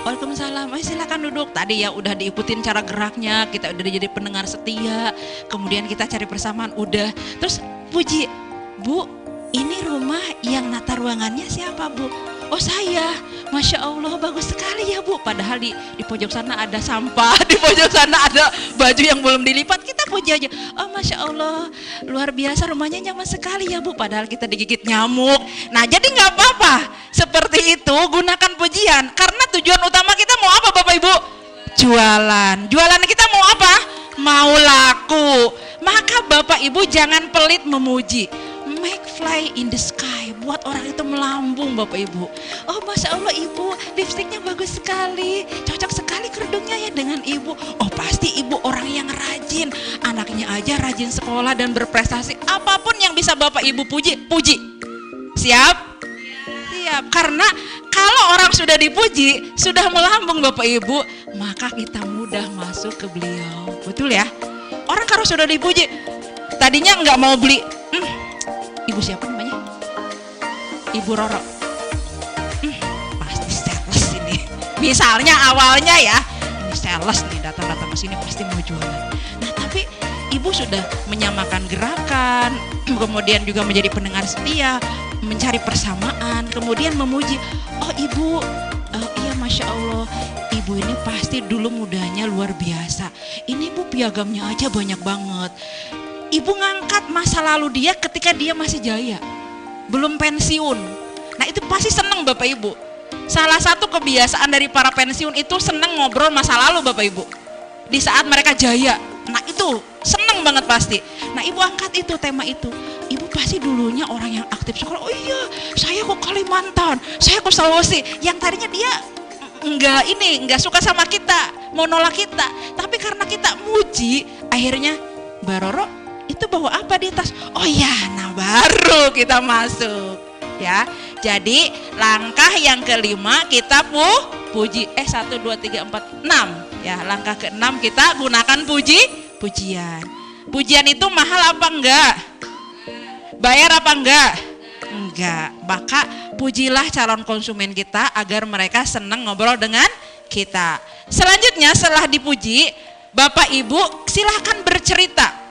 Waalaikumsalam. Silakan duduk. Tadi ya udah diikutin cara geraknya, kita udah jadi pendengar setia. Kemudian kita cari persamaan, udah. Terus puji, Bu, ini rumah yang nata ruangannya siapa Bu? Oh saya, Masya Allah bagus sekali ya Bu. Padahal di pojok sana ada sampah, di pojok sana ada baju yang belum dilipat. Kita puji aja, oh Masya Allah luar biasa rumahnya nyaman sekali ya Bu. Padahal kita digigit nyamuk. Nah jadi nggak apa-apa seperti itu, gunakan pujian. Karena tujuan utama kita mau apa Bapak Ibu? Jualan. Jualan kita mau apa? Mau laku. Maka Bapak Ibu jangan pelit memuji. Make fly in the sky, buat orang itu melambung Bapak Ibu. Oh Masya Allah Ibu, lipstiknya bagus sekali, cocok sekali kerudungnya ya dengan Ibu. Oh pasti Ibu orang yang rajin, anaknya aja rajin sekolah dan berprestasi. Apapun yang bisa Bapak Ibu puji, puji. Siap? Siap, karena kalau orang sudah dipuji, sudah melambung Bapak Ibu, maka kita mudah masuk ke beliau. Betul ya? Orang kalau sudah dipuji, tadinya nggak mau beli, Ibu siapa namanya? Ibu Roro. Pasti sales ini. Misalnya awalnya ya, ini sales nih datang-datang ke sini pasti mau jualan. Nah tapi Ibu sudah menyamakan gerakan, kemudian juga menjadi pendengar setia, mencari persamaan, kemudian memuji. Oh Ibu, iya Masya Allah, Ibu ini pasti dulu mudanya luar biasa. Ini Bu piagamnya aja banyak banget. Ibu ngangkat masa lalu dia ketika dia masih jaya, belum pensiun. Nah itu pasti seneng Bapak Ibu. Salah satu kebiasaan dari para pensiun itu seneng ngobrol masa lalu Bapak Ibu. Di saat mereka jaya, nah itu seneng banget pasti. Nah Ibu angkat itu, tema itu. Ibu pasti dulunya orang yang aktif sekolah. Oh iya, saya kok Kalimantan, saya kok Sulawesi. Yang tadinya dia enggak suka sama kita, mau nolak kita. Tapi karena kita muji, akhirnya Mbak Roro itu bawa apa di tas? Oh ya, nah baru kita masuk ya. Jadi langkah yang kelima kita puji. 1, 2, 3, 4, 6 ya. Langkah ke-6 kita gunakan pujian. Pujian itu mahal apa enggak? Bayar apa enggak? Enggak. Maka pujilah calon konsumen kita agar mereka senang ngobrol dengan kita. Selanjutnya setelah dipuji, Bapak Ibu silahkan bercerita.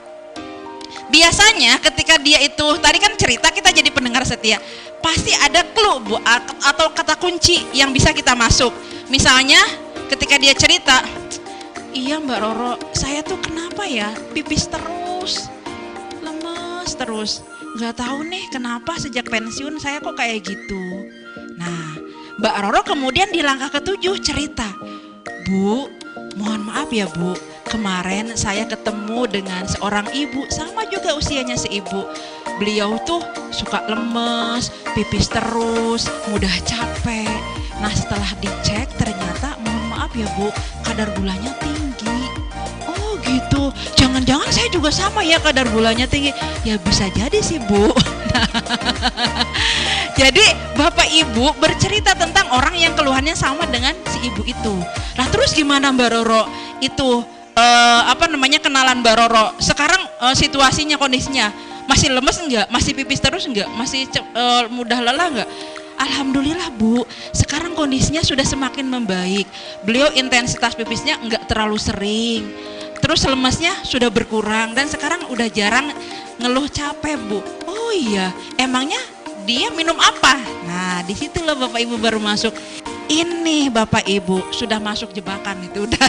Biasanya ketika dia itu, tadi kan cerita kita jadi pendengar setia, pasti ada clue Bu, atau kata kunci yang bisa kita masuk. Misalnya ketika dia cerita, iya Mbak Roro, saya tuh kenapa ya pipis terus, lemes terus, gak tahu nih kenapa sejak pensiun saya kok kayak gitu. Nah Mbak Roro kemudian di langkah ke-7 cerita, Bu, mohon maaf ya Bu, kemarin saya ketemu dengan seorang ibu, sama juga usianya si ibu. Beliau tuh suka lemes, pipis terus, mudah capek. Nah setelah dicek ternyata, mohon maaf ya Bu, kadar gulanya tinggi. Oh gitu, jangan-jangan saya juga sama ya kadar gulanya tinggi. Ya bisa jadi sih Bu. Jadi Bapak Ibu bercerita tentang orang yang keluhannya sama dengan si ibu itu. Nah terus gimana Mbak Roro? Itu kenalan Mbak Roro. Sekarang situasinya, kondisinya masih lemes enggak? Masih pipis terus enggak? Masih mudah lelah enggak? Alhamdulillah Bu, sekarang kondisinya sudah semakin membaik. Beliau intensitas pipisnya enggak terlalu sering. Terus lemesnya sudah berkurang dan sekarang udah jarang ngeluh capek Bu. Oh iya, emangnya dia minum apa? Nah disitulah Bapak Ibu baru masuk. Ini Bapak Ibu sudah masuk jebakan itu udah.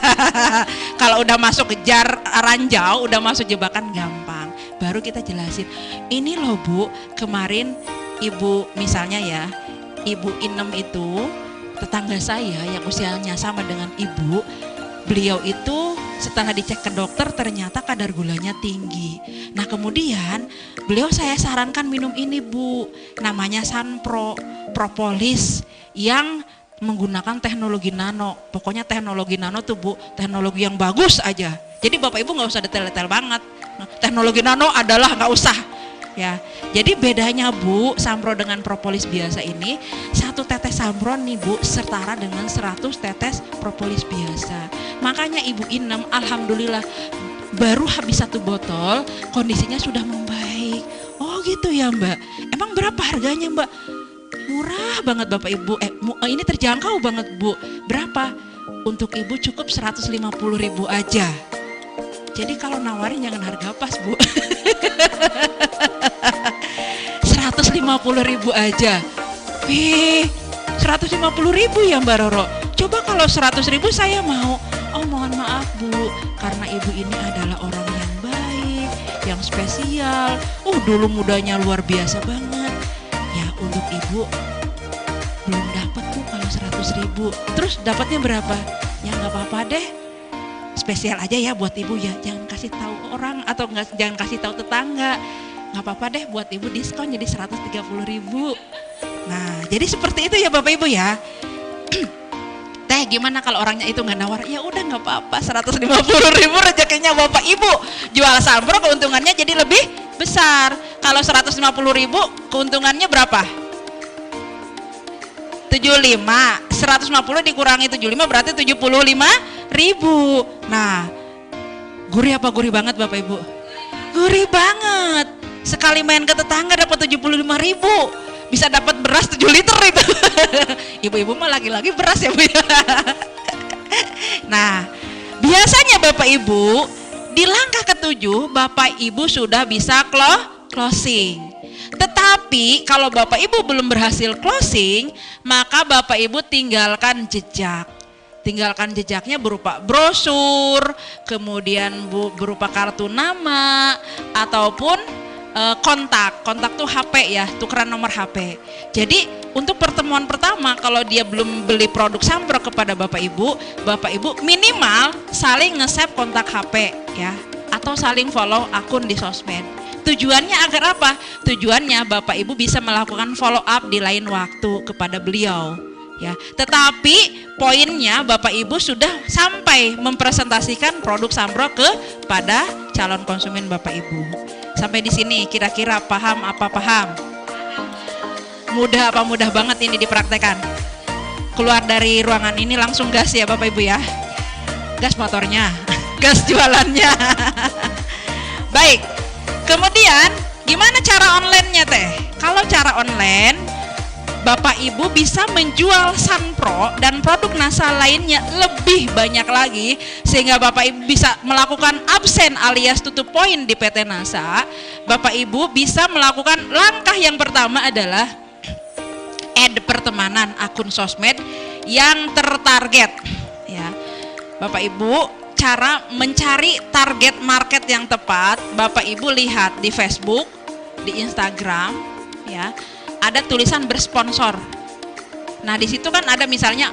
Kalau udah masuk kejar ranjau, udah masuk jebakan gampang. Baru kita jelasin. Ini loh Bu, kemarin Ibu misalnya ya, Ibu Inem itu tetangga saya yang usianya sama dengan Ibu. Beliau itu setelah dicek ke dokter ternyata kadar gulanya tinggi. Nah kemudian beliau saya sarankan minum ini Bu, namanya Sunpro Propolis yang menggunakan teknologi nano. Pokoknya teknologi nano tuh Bu, teknologi yang bagus aja. Jadi Bapak Ibu nggak usah detail-detail banget. Nah, teknologi nano adalah nggak usah. Ya, jadi bedanya Bu, Sunpro dengan propolis biasa ini, 1 tetes Sunpro nih Bu setara dengan 100 tetes propolis biasa. Makanya Ibu Inem alhamdulillah baru habis 1 botol kondisinya sudah membaik. Oh gitu ya Mbak. Emang berapa harganya Mbak? Murah banget Bapak Ibu. Ini terjangkau banget Bu. Berapa? Untuk Ibu cukup 150.000 aja. Jadi kalau nawarin jangan harga pas Bu. 150.000 aja. 150.000 ya Mbak Roro. Coba kalau 100.000 saya mau. Oh mohon maaf Bu, karena Ibu ini adalah orang yang baik, yang spesial. Dulu mudanya luar biasa banget. Ya untuk Ibu belum dapat Bu kalau 100.000. Terus dapatnya berapa? Ya nggak apa-apa deh. Spesial aja ya buat Ibu ya, jangan kasih tahu orang atau jangan kasih tahu tetangga. Nggak apa-apa deh buat Ibu diskon jadi 130.000. Nah jadi seperti itu ya Bapak Ibu ya. Teh gimana kalau orangnya itu nggak nawar? Ya udah nggak apa-apa, 150.000 rezekinya Bapak Ibu. Jual Sunpro keuntungannya jadi lebih besar. Kalau 150.000 keuntungannya berapa? 75. 150 dikurangi 75 berarti 75.000. Nah, gurih apa gurih banget Bapak Ibu? Gurih banget. Sekali main ke tetangga dapat 75.000. Bisa dapat beras 7 liter itu. Ibu-ibu mah lagi-lagi beras ya Bu. Nah, biasanya Bapak Ibu di langkah ke-7 Bapak Ibu sudah bisa closing. Tetapi kalau Bapak Ibu belum berhasil closing, maka Bapak Ibu tinggalkan jejak. Tinggalkan jejaknya berupa brosur, kemudian berupa kartu nama, ataupun kontak tuh HP ya, tukeran nomor HP. Jadi untuk pertemuan pertama kalau dia belum beli produk Sunpro kepada Bapak Ibu minimal saling nge-save kontak HP ya, atau saling follow akun di sosmed. Tujuannya agar apa? Tujuannya Bapak Ibu bisa melakukan follow up di lain waktu kepada beliau. Ya, tetapi poinnya Bapak Ibu sudah sampai mempresentasikan produk Sunpro kepada calon konsumen Bapak Ibu. Sampai di sini kira-kira paham apa paham? Mudah apa mudah banget ini dipraktekan? Keluar dari ruangan ini langsung gas ya Bapak Ibu ya. Gas motornya, gas jualannya. Baik. Kemudian gimana cara online-nya Teh? Kalau cara online Bapak Ibu bisa menjual Sunpro dan produk NASA lainnya lebih banyak lagi sehingga Bapak Ibu bisa melakukan absen alias tutup poin di PT NASA. Bapak Ibu bisa melakukan langkah yang pertama adalah add pertemanan akun sosmed yang tertarget ya. Bapak Ibu cara mencari target market yang tepat, Bapak Ibu lihat di Facebook, di Instagram ya. Ada tulisan bersponsor. Nah di situ kan ada misalnya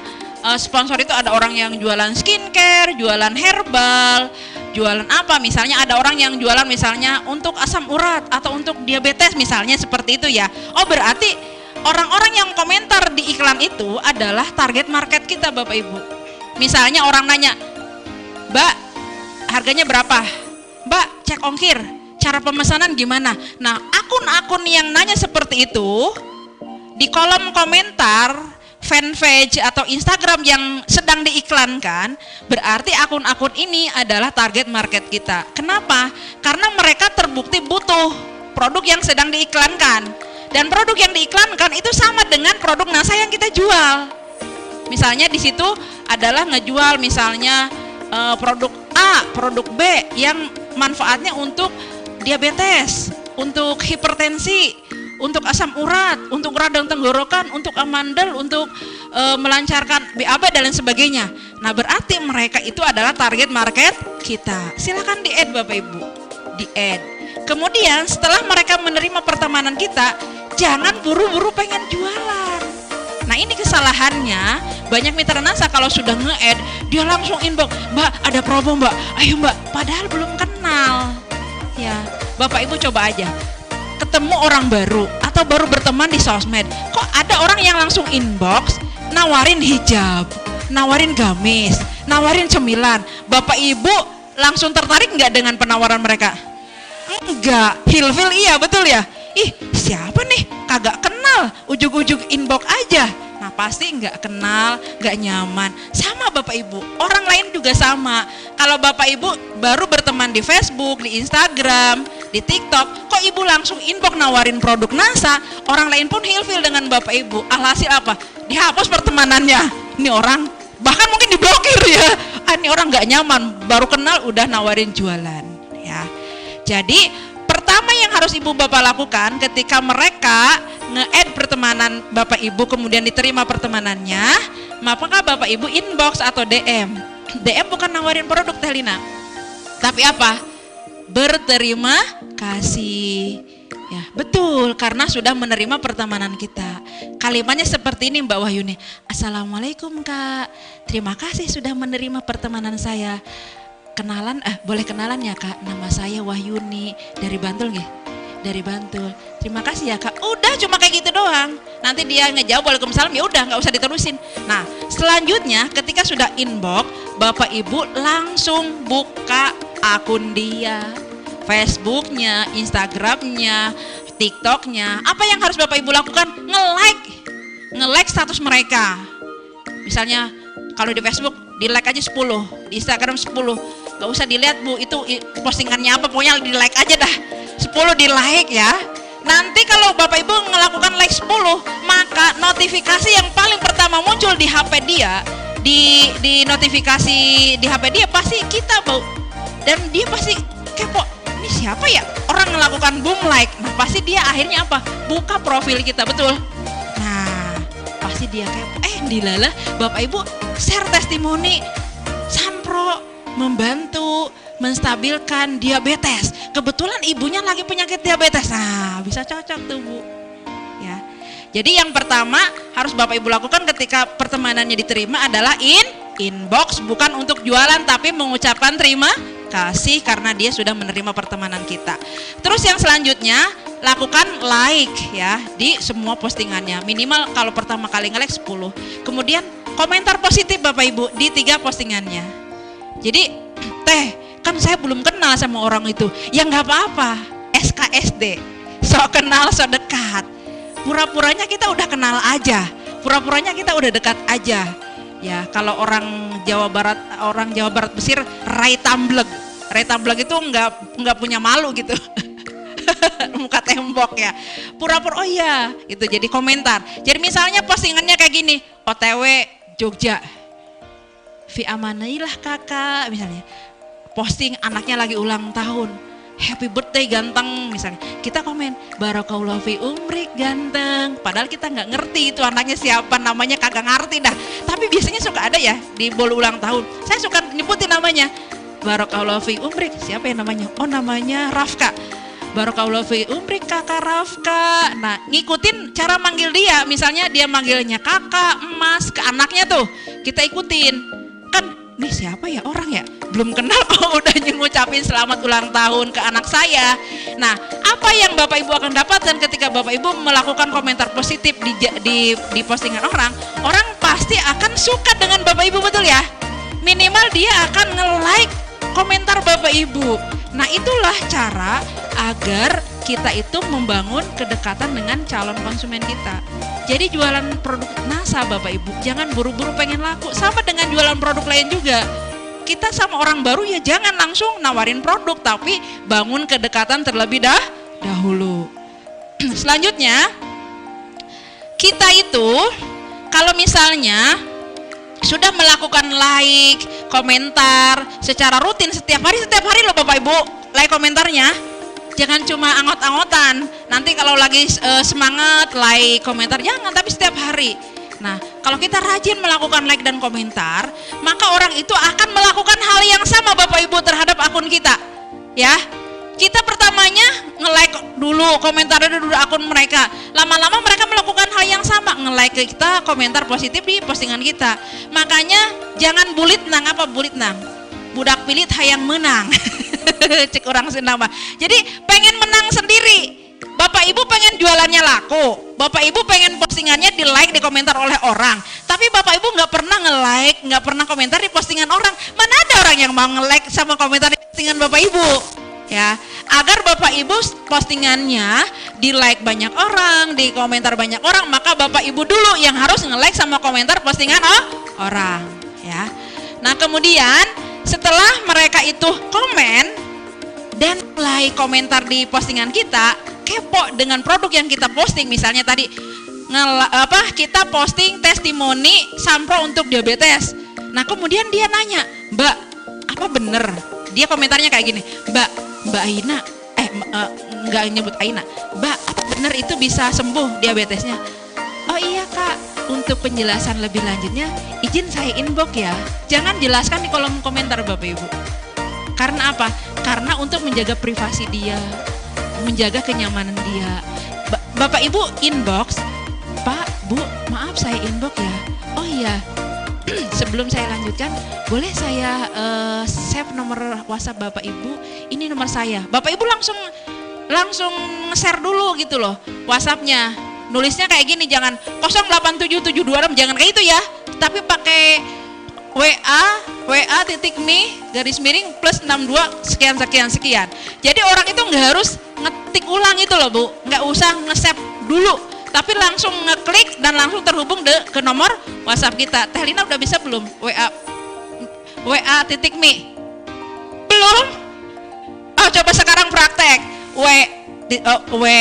sponsor itu ada orang yang jualan skincare, jualan herbal, jualan apa, misalnya ada orang yang jualan misalnya untuk asam urat atau untuk diabetes misalnya, seperti itu ya. Oh, berarti orang-orang yang komentar di iklan itu adalah target market kita, Bapak Ibu. Misalnya orang nanya, Mbak, harganya berapa? Mbak, cek ongkir, cara pemesanan gimana? Nah, akun-akun yang nanya seperti itu di kolom komentar fanpage atau Instagram yang sedang diiklankan, berarti akun-akun ini adalah target market kita. Kenapa? Karena mereka terbukti butuh produk yang sedang diiklankan, dan produk yang diiklankan itu sama dengan produk NASA yang kita jual. Misalnya di situ adalah ngejual misalnya produk A, produk B yang manfaatnya untuk diabetes, untuk hipertensi, untuk asam urat, untuk radang tenggorokan, untuk amandel, untuk melancarkan BAB dan lain sebagainya. Nah, berarti mereka itu adalah target market kita. Silakan di-add Bapak Ibu, di-add. Kemudian setelah mereka menerima pertemanan kita, jangan buru-buru pengen jualan. Nah, ini kesalahannya banyak mitra NASA kalau sudah nge-add, dia langsung inbox, Mbak ada promo Mbak, ayo Mbak, padahal belum kenal. Ya, Bapak Ibu coba aja ketemu orang baru atau baru berteman di sosmed, kok ada orang yang langsung inbox nawarin hijab, nawarin gamis, nawarin cemilan. Bapak Ibu langsung tertarik nggak dengan penawaran mereka? Enggak, hilfil iya, betul ya. Ih, siapa nih, kagak kenal, ujug-ujug inbox aja. Nah, pasti nggak kenal, nggak nyaman. Sama Bapak Ibu, orang lain juga sama. Kalau Bapak Ibu baru berteman di Facebook, di Instagram, di TikTok, kok Ibu langsung inbox nawarin produk NASA, orang lain pun hilfil dengan Bapak Ibu. Alhasil apa? Dihapus pertemanannya. Ini orang, bahkan mungkin diblokir ya. Ini orang nggak nyaman, baru kenal udah nawarin jualan. Ya, jadi pertama yang harus Ibu Bapak lakukan ketika mereka nge-add pertemanan Bapak Ibu kemudian diterima pertemanannya, maka Bapak Ibu inbox atau DM. DM bukan nawarin produk Telina, tapi apa? Berterima kasih. Ya, betul, karena sudah menerima pertemanan kita. Kalimatnya seperti ini Mbak Wahyuni. Assalamualaikum Kak, terima kasih sudah menerima pertemanan saya. Kenalan, boleh kenalan ya Kak, nama saya Wahyuni dari Bantul nggih? Dari Bantul. Terima kasih ya Kak. Udah cuma kayak gitu doang. Nanti dia ngejawab Waalaikumsalam, ya udah nggak usah diterusin. Nah, selanjutnya ketika sudah inbox, Bapak Ibu langsung buka akun dia, Facebooknya, Instagramnya, TikToknya. Apa yang harus Bapak Ibu lakukan? Nge-like status mereka. Misalnya kalau di Facebook di like aja 10, di Instagram 10. Gak usah dilihat Bu, itu postingannya apa, pokoknya di like aja dah. 10 di like ya. Nanti kalau Bapak Ibu melakukan like 10, maka notifikasi yang paling pertama muncul di HP dia, di notifikasi di HP dia pasti kita Bu. Dan dia pasti kepo, ini siapa ya? Orang melakukan boom like. Nah, pasti dia akhirnya apa? Buka profil kita, betul? Nah, pasti dia kepo. Dilala, Bapak Ibu share testimoni Sanpro membantu menstabilkan diabetes. Kebetulan ibunya lagi penyakit diabetes. Nah, bisa cocok tuh Bu. Ya. Jadi yang pertama harus Bapak Ibu lakukan ketika pertemanannya diterima adalah inbox, bukan untuk jualan tapi mengucapkan terima kasih karena dia sudah menerima pertemanan kita. Terus yang selanjutnya lakukan like ya di semua postingannya, minimal kalau pertama kali nge-like 10. Kemudian komentar positif Bapak Ibu di 3 postingannya. Jadi kan saya belum kenal sama orang itu, ya nggak apa-apa, SKSD, sok kenal sok dekat. Pura-puranya kita udah kenal aja, pura-puranya kita udah dekat aja. Ya, kalau orang Jawa Barat Mesir, rai tambleg itu nggak punya malu gitu. Muka tembok ya, pura-pura oh iya gitu, jadi komentar. Jadi misalnya postingannya kayak gini, OTW Jogja, fi amanailah kakak, misalnya posting anaknya lagi ulang tahun, happy birthday ganteng misalnya, kita komen barakallahu fi umrik ganteng, padahal kita nggak ngerti itu anaknya siapa, namanya kagak ngerti dah. Tapi biasanya suka ada ya di bolu ulang tahun, saya suka nyebutin namanya, barakallahu fi umrik, siapa ya namanya? Oh namanya Rafka. Barakallahu fi umrik Kakak Rafka. Nah, ngikutin cara manggil dia. Misalnya dia manggilnya kakak, emas, ke anaknya tuh. Kita ikutin. Kan, nih siapa ya orang ya? Belum kenal kok udah ngucapin selamat ulang tahun ke anak saya. Nah, apa yang Bapak Ibu akan dapatkan ketika Bapak Ibu melakukan komentar positif di postingan orang? Orang pasti akan suka dengan Bapak Ibu, betul ya? Minimal dia akan nge-like komentar Bapak Ibu. Nah, itulah cara agar kita itu membangun kedekatan dengan calon konsumen kita. Jadi jualan produk NASA Bapak Ibu, jangan buru-buru pengen laku. Sama dengan jualan produk lain juga. Kita sama orang baru ya jangan langsung nawarin produk, tapi bangun kedekatan terlebih dahulu. Selanjutnya, kita itu kalau misalnya sudah melakukan like, komentar secara rutin setiap hari loh Bapak Ibu, like komentarnya. Jangan cuma angot-angotan. Nanti kalau lagi semangat like komentar, jangan, tapi setiap hari. Nah, kalau kita rajin melakukan like dan komentar, maka orang itu akan melakukan hal yang sama Bapak Ibu terhadap akun kita. Ya. Kita pertamanya nge-like dulu, komentar dulu akun mereka. Lama-lama mereka melakukan hal yang sama, nge-like ke kita, komentar positif di postingan kita. Makanya jangan bulit nang, apa bulit nang? Budak pilit hayang menang. Cek orang Sunda. Jadi pengen menang sendiri. Bapak Ibu pengen jualannya laku. Bapak Ibu pengen postingannya di-like, dikomentar oleh orang. Tapi Bapak Ibu nggak pernah nge-like, nggak pernah komentar di postingan orang. Mana ada orang yang mau nge-like sama komentar di postingan Bapak Ibu? Ya, agar Bapak Ibu postingannya di like banyak orang, di komentar banyak orang, maka Bapak Ibu dulu yang harus nge-like sama komentar postingan orang, ya. Nah, kemudian setelah mereka itu komen dan like komentar di postingan kita, kepo dengan produk yang kita posting, misalnya tadi kita posting testimoni sampro untuk diabetes. Nah, kemudian dia nanya, "Mbak, apa bener?" Dia komentarnya kayak gini, Mbak Aina, nggak nyebut Aina, Mbak, apa benar itu bisa sembuh diabetesnya? Oh iya Kak, untuk penjelasan lebih lanjutnya izin saya inbox ya. Jangan jelaskan di kolom komentar Bapak Ibu. Karena apa? Karena untuk menjaga privasi dia, menjaga kenyamanan dia. Bapak Ibu inbox, Pak, Bu, maaf saya inbox ya. Oh iya, sebelum saya lanjutkan, boleh saya save nomor WhatsApp Bapak Ibu? Ini nomor saya. Bapak Ibu langsung share dulu gitu loh WhatsApp-nya. Nulisnya kayak gini, jangan 087726, jangan kayak itu ya. Tapi pakai WA.me +62 sekian. Jadi orang itu nggak harus ngetik ulang itu loh Bu, nggak usah nge-save dulu. Tapi langsung ngeklik dan langsung terhubung ke nomor WhatsApp kita. Teh Lina udah bisa belum? WA.me? Belum? Oh, coba sekarang praktek. WA.me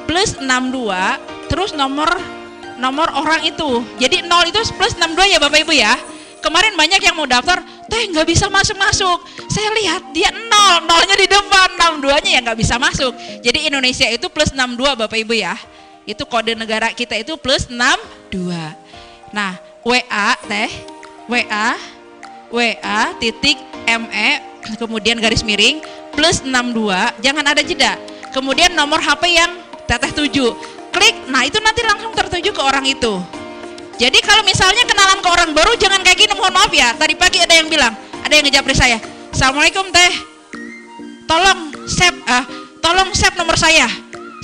+62 terus nomor orang itu. Jadi 0 itu +62 ya Bapak Ibu ya. Kemarin banyak yang mau daftar, Teh nggak bisa masuk. Saya lihat dia 0, nolnya di depan, 62-nya ya nggak bisa masuk. Jadi Indonesia itu +62 Bapak Ibu ya. Itu kode negara kita itu +62. Nah, WA.me kemudian _62 jangan ada jeda. Kemudian nomor HP yang Teteh 7. Klik, nah itu nanti langsung tertuju ke orang itu. Jadi kalau misalnya kenalan ke orang baru jangan kayak gini, mohon maaf ya. Tadi pagi ada yang bilang, ada yang ngejapri saya, Assalamualaikum Teh, tolong save nomor saya,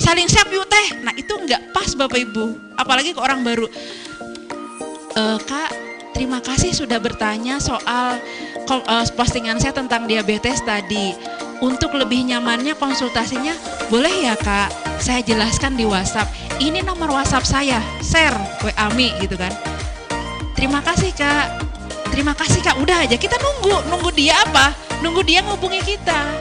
saling save yuk Teh. Nah itu nggak pas Bapak Ibu, apalagi ke orang baru. Kak, terima kasih sudah bertanya soal postingan saya tentang diabetes tadi. Untuk lebih nyamannya konsultasinya, boleh ya Kak, saya jelaskan di WhatsApp. Ini nomor WhatsApp saya, share WA.me gitu kan. Terima kasih Kak. Udah aja kita nunggu dia apa? Nunggu dia ngubungi kita.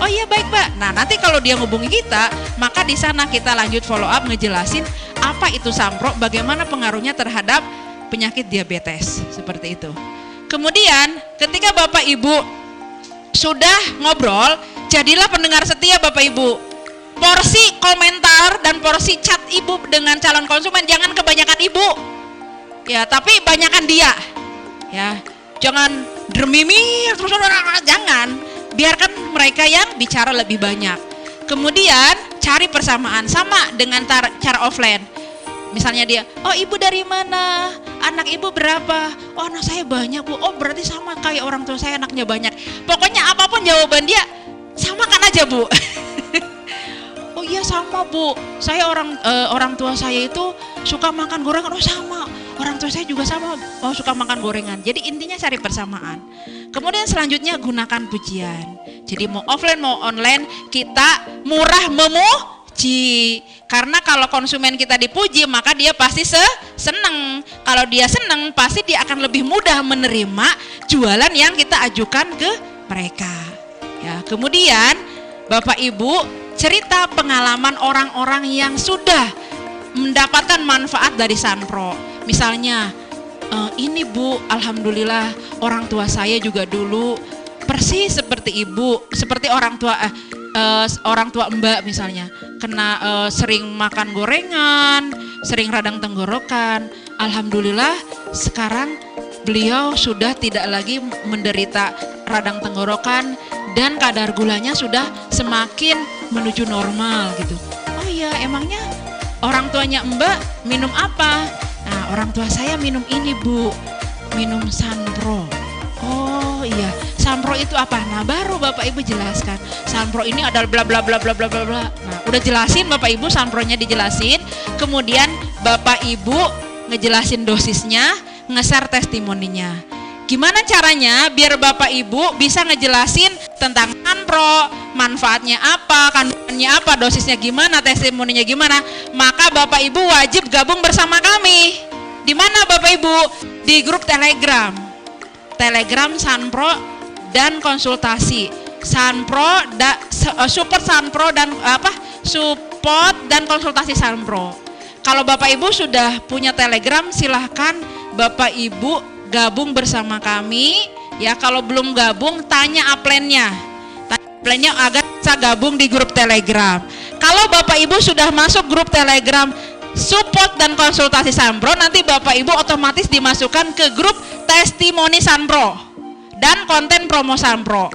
Oh iya baik Pak. Nah nanti kalau dia ngubungi kita, maka di sana kita lanjut follow up ngejelasin apa itu sampro, bagaimana pengaruhnya terhadap penyakit diabetes seperti itu. Kemudian ketika Bapak Ibu sudah ngobrol, jadilah pendengar setia Bapak Ibu. Porsi komentar dan porsi chat Ibu dengan calon konsumen jangan kebanyakan Ibu. Ya, tapi banyakan dia. Ya, jangan dermimi terus, jangan, biarkan mereka yang bicara lebih banyak. Kemudian cari persamaan, sama dengan cara offline. Misalnya dia, oh ibu dari mana? Anak ibu berapa? Oh anak saya banyak bu. Oh berarti sama kayak orang tua saya anaknya banyak. Pokoknya apapun jawaban dia, samakan aja bu. Oh iya sama bu, saya orang tua saya itu suka makan gorengan. Oh sama, orang tua saya juga sama, oh suka makan gorengan. Jadi intinya cari persamaan. Kemudian selanjutnya gunakan pujian. Jadi mau offline mau online, kita murah memuji. Karena kalau konsumen kita dipuji, maka dia pasti seneng. Kalau dia seneng, pasti dia akan lebih mudah menerima jualan yang kita ajukan ke mereka. Ya, kemudian Bapak Ibu cerita pengalaman orang-orang yang sudah mendapatkan manfaat dari Sunpro. Misalnya, ini bu, alhamdulillah orang tua saya juga dulu persis seperti ibu, seperti orang tua mbak misalnya, kena sering makan gorengan, sering radang tenggorokan. Alhamdulillah sekarang beliau sudah tidak lagi menderita radang tenggorokan dan kadar gulanya sudah semakin menuju normal gitu. Oh iya, emangnya orang tuanya Mbak minum apa? Nah, orang tua saya minum ini bu, minum Sunpro. Oh iya, Sunpro itu apa? Nah, baru Bapak Ibu jelaskan. Sunpro ini adalah bla bla bla bla bla bla bla. Nah, udah jelasin Bapak Ibu, Sunpro-nya dijelasin. Kemudian Bapak Ibu ngejelasin dosisnya, nge-share testimoninya. Gimana caranya biar Bapak Ibu bisa ngejelasin tentang Sunpro, manfaatnya apa, kandungannya apa, dosisnya gimana, testimoninya gimana? Maka Bapak Ibu wajib gabung bersama kami. Di mana Bapak Ibu? Di grup Telegram. Telegram Sunpro dan konsultasi. Support Sunpro dan support dan konsultasi Sunpro. Kalau Bapak Ibu sudah punya Telegram, silahkan Bapak Ibu gabung bersama kami. Ya, kalau belum gabung tanya upline-nya. Tanya upline-nya agar bisa gabung di grup Telegram. Kalau Bapak Ibu sudah masuk grup Telegram support dan konsultasi Sunpro, nanti Bapak Ibu otomatis dimasukkan ke grup testimoni Sunpro dan konten promo Sunpro.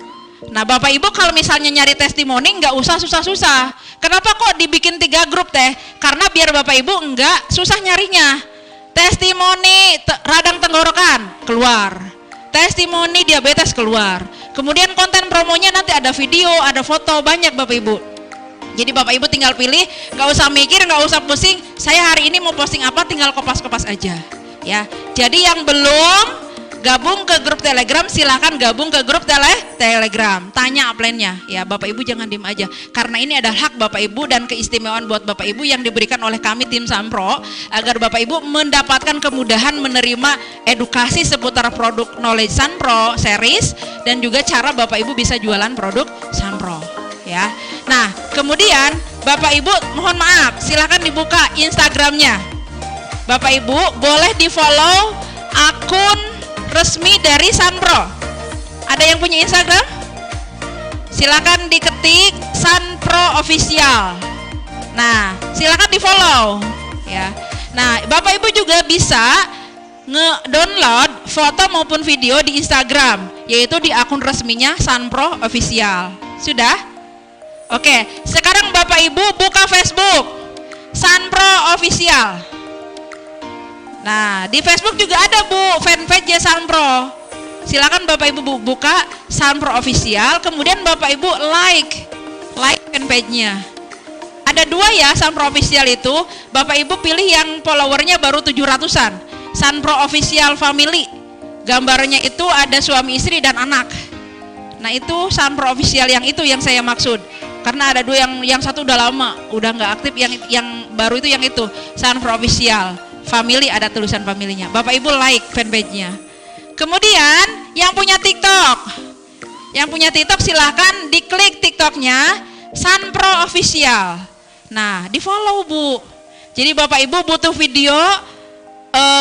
Nah, Bapak Ibu kalau misalnya nyari testimoni nggak usah susah-susah. Kenapa kok dibikin 3 grup teh? Karena biar Bapak Ibu nggak susah nyarinya. Testimoni radang tenggorokan keluar, testimoni diabetes keluar, kemudian konten promonya nanti ada video, ada foto, banyak Bapak Ibu. Jadi Bapak Ibu tinggal pilih, nggak usah mikir, nggak usah pusing. Saya hari ini mau posting apa, tinggal kopas-kopas aja. Ya, jadi yang belum gabung ke grup Telegram, silakan gabung ke grup Telegram. Tanya upline-nya, ya Bapak Ibu jangan diem aja. Karena ini adalah hak Bapak Ibu dan keistimewaan buat Bapak Ibu yang diberikan oleh kami tim Sunpro, agar Bapak Ibu mendapatkan kemudahan menerima edukasi seputar produk Knowledge Sunpro series dan juga cara Bapak Ibu bisa jualan produk Sunpro. Ya, nah kemudian Bapak Ibu mohon maaf, silakan dibuka Instagramnya. Bapak Ibu boleh di follow akun resmi dari Sunpro. Ada yang punya Instagram? Silakan diketik Sunpro Official. Nah, silakan di follow ya. Nah, Bapak Ibu juga bisa nge-download foto maupun video di Instagram, yaitu di akun resminya Sunpro Official. Sudah? Oke, sekarang Bapak Ibu buka Facebook Sunpro Official. Nah, di Facebook juga ada Bu fanpage Sunpro. Silakan Bapak Ibu buka Sunpro Official, kemudian Bapak Ibu like fanpage-nya. Ada 2 ya Sunpro Official itu. Bapak Ibu pilih yang followernya baru 700-an. Sunpro Official Family. Gambarnya itu ada suami istri dan anak. Nah, itu Sunpro Official yang itu yang saya maksud. Karena ada 2 yang satu udah lama, udah nggak aktif, yang baru itu yang itu Sunpro Official Family, ada tulisan familinya. Bapak Ibu like fanpage-nya. Kemudian yang punya TikTok silahkan diklik TikTok-nya Sunpro Official. Nah, di follow Bu. Jadi Bapak Ibu butuh video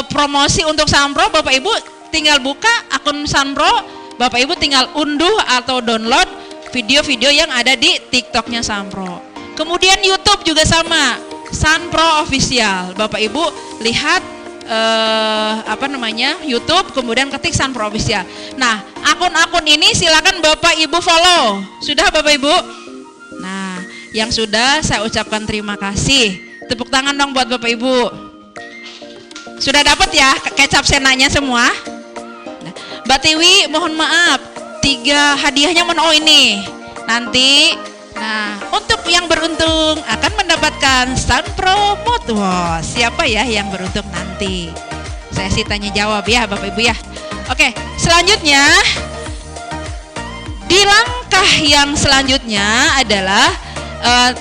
promosi untuk Sunpro, Bapak Ibu tinggal buka akun Sunpro, Bapak Ibu tinggal unduh atau download video-video yang ada di TikTok-nya Sunpro. Kemudian YouTube juga sama, Sunpro Official. Bapak Ibu lihat YouTube, kemudian ketik Sunpro Official. Nah, akun-akun ini silakan Bapak Ibu follow. Sudah Bapak Ibu? Nah, yang sudah saya ucapkan terima kasih. Tepuk tangan dong buat Bapak Ibu. Sudah dapat ya kecap senanya semua? Nah, Mbak Tiwi mohon maaf, 3 hadiahnya ini. Nanti, nah untuk yang beruntung akan mendapatkan Sunpro Mouthwash. Siapa ya yang beruntung nanti? Sesi tanya jawab ya Bapak Ibu ya. Oke, selanjutnya di langkah yang selanjutnya adalah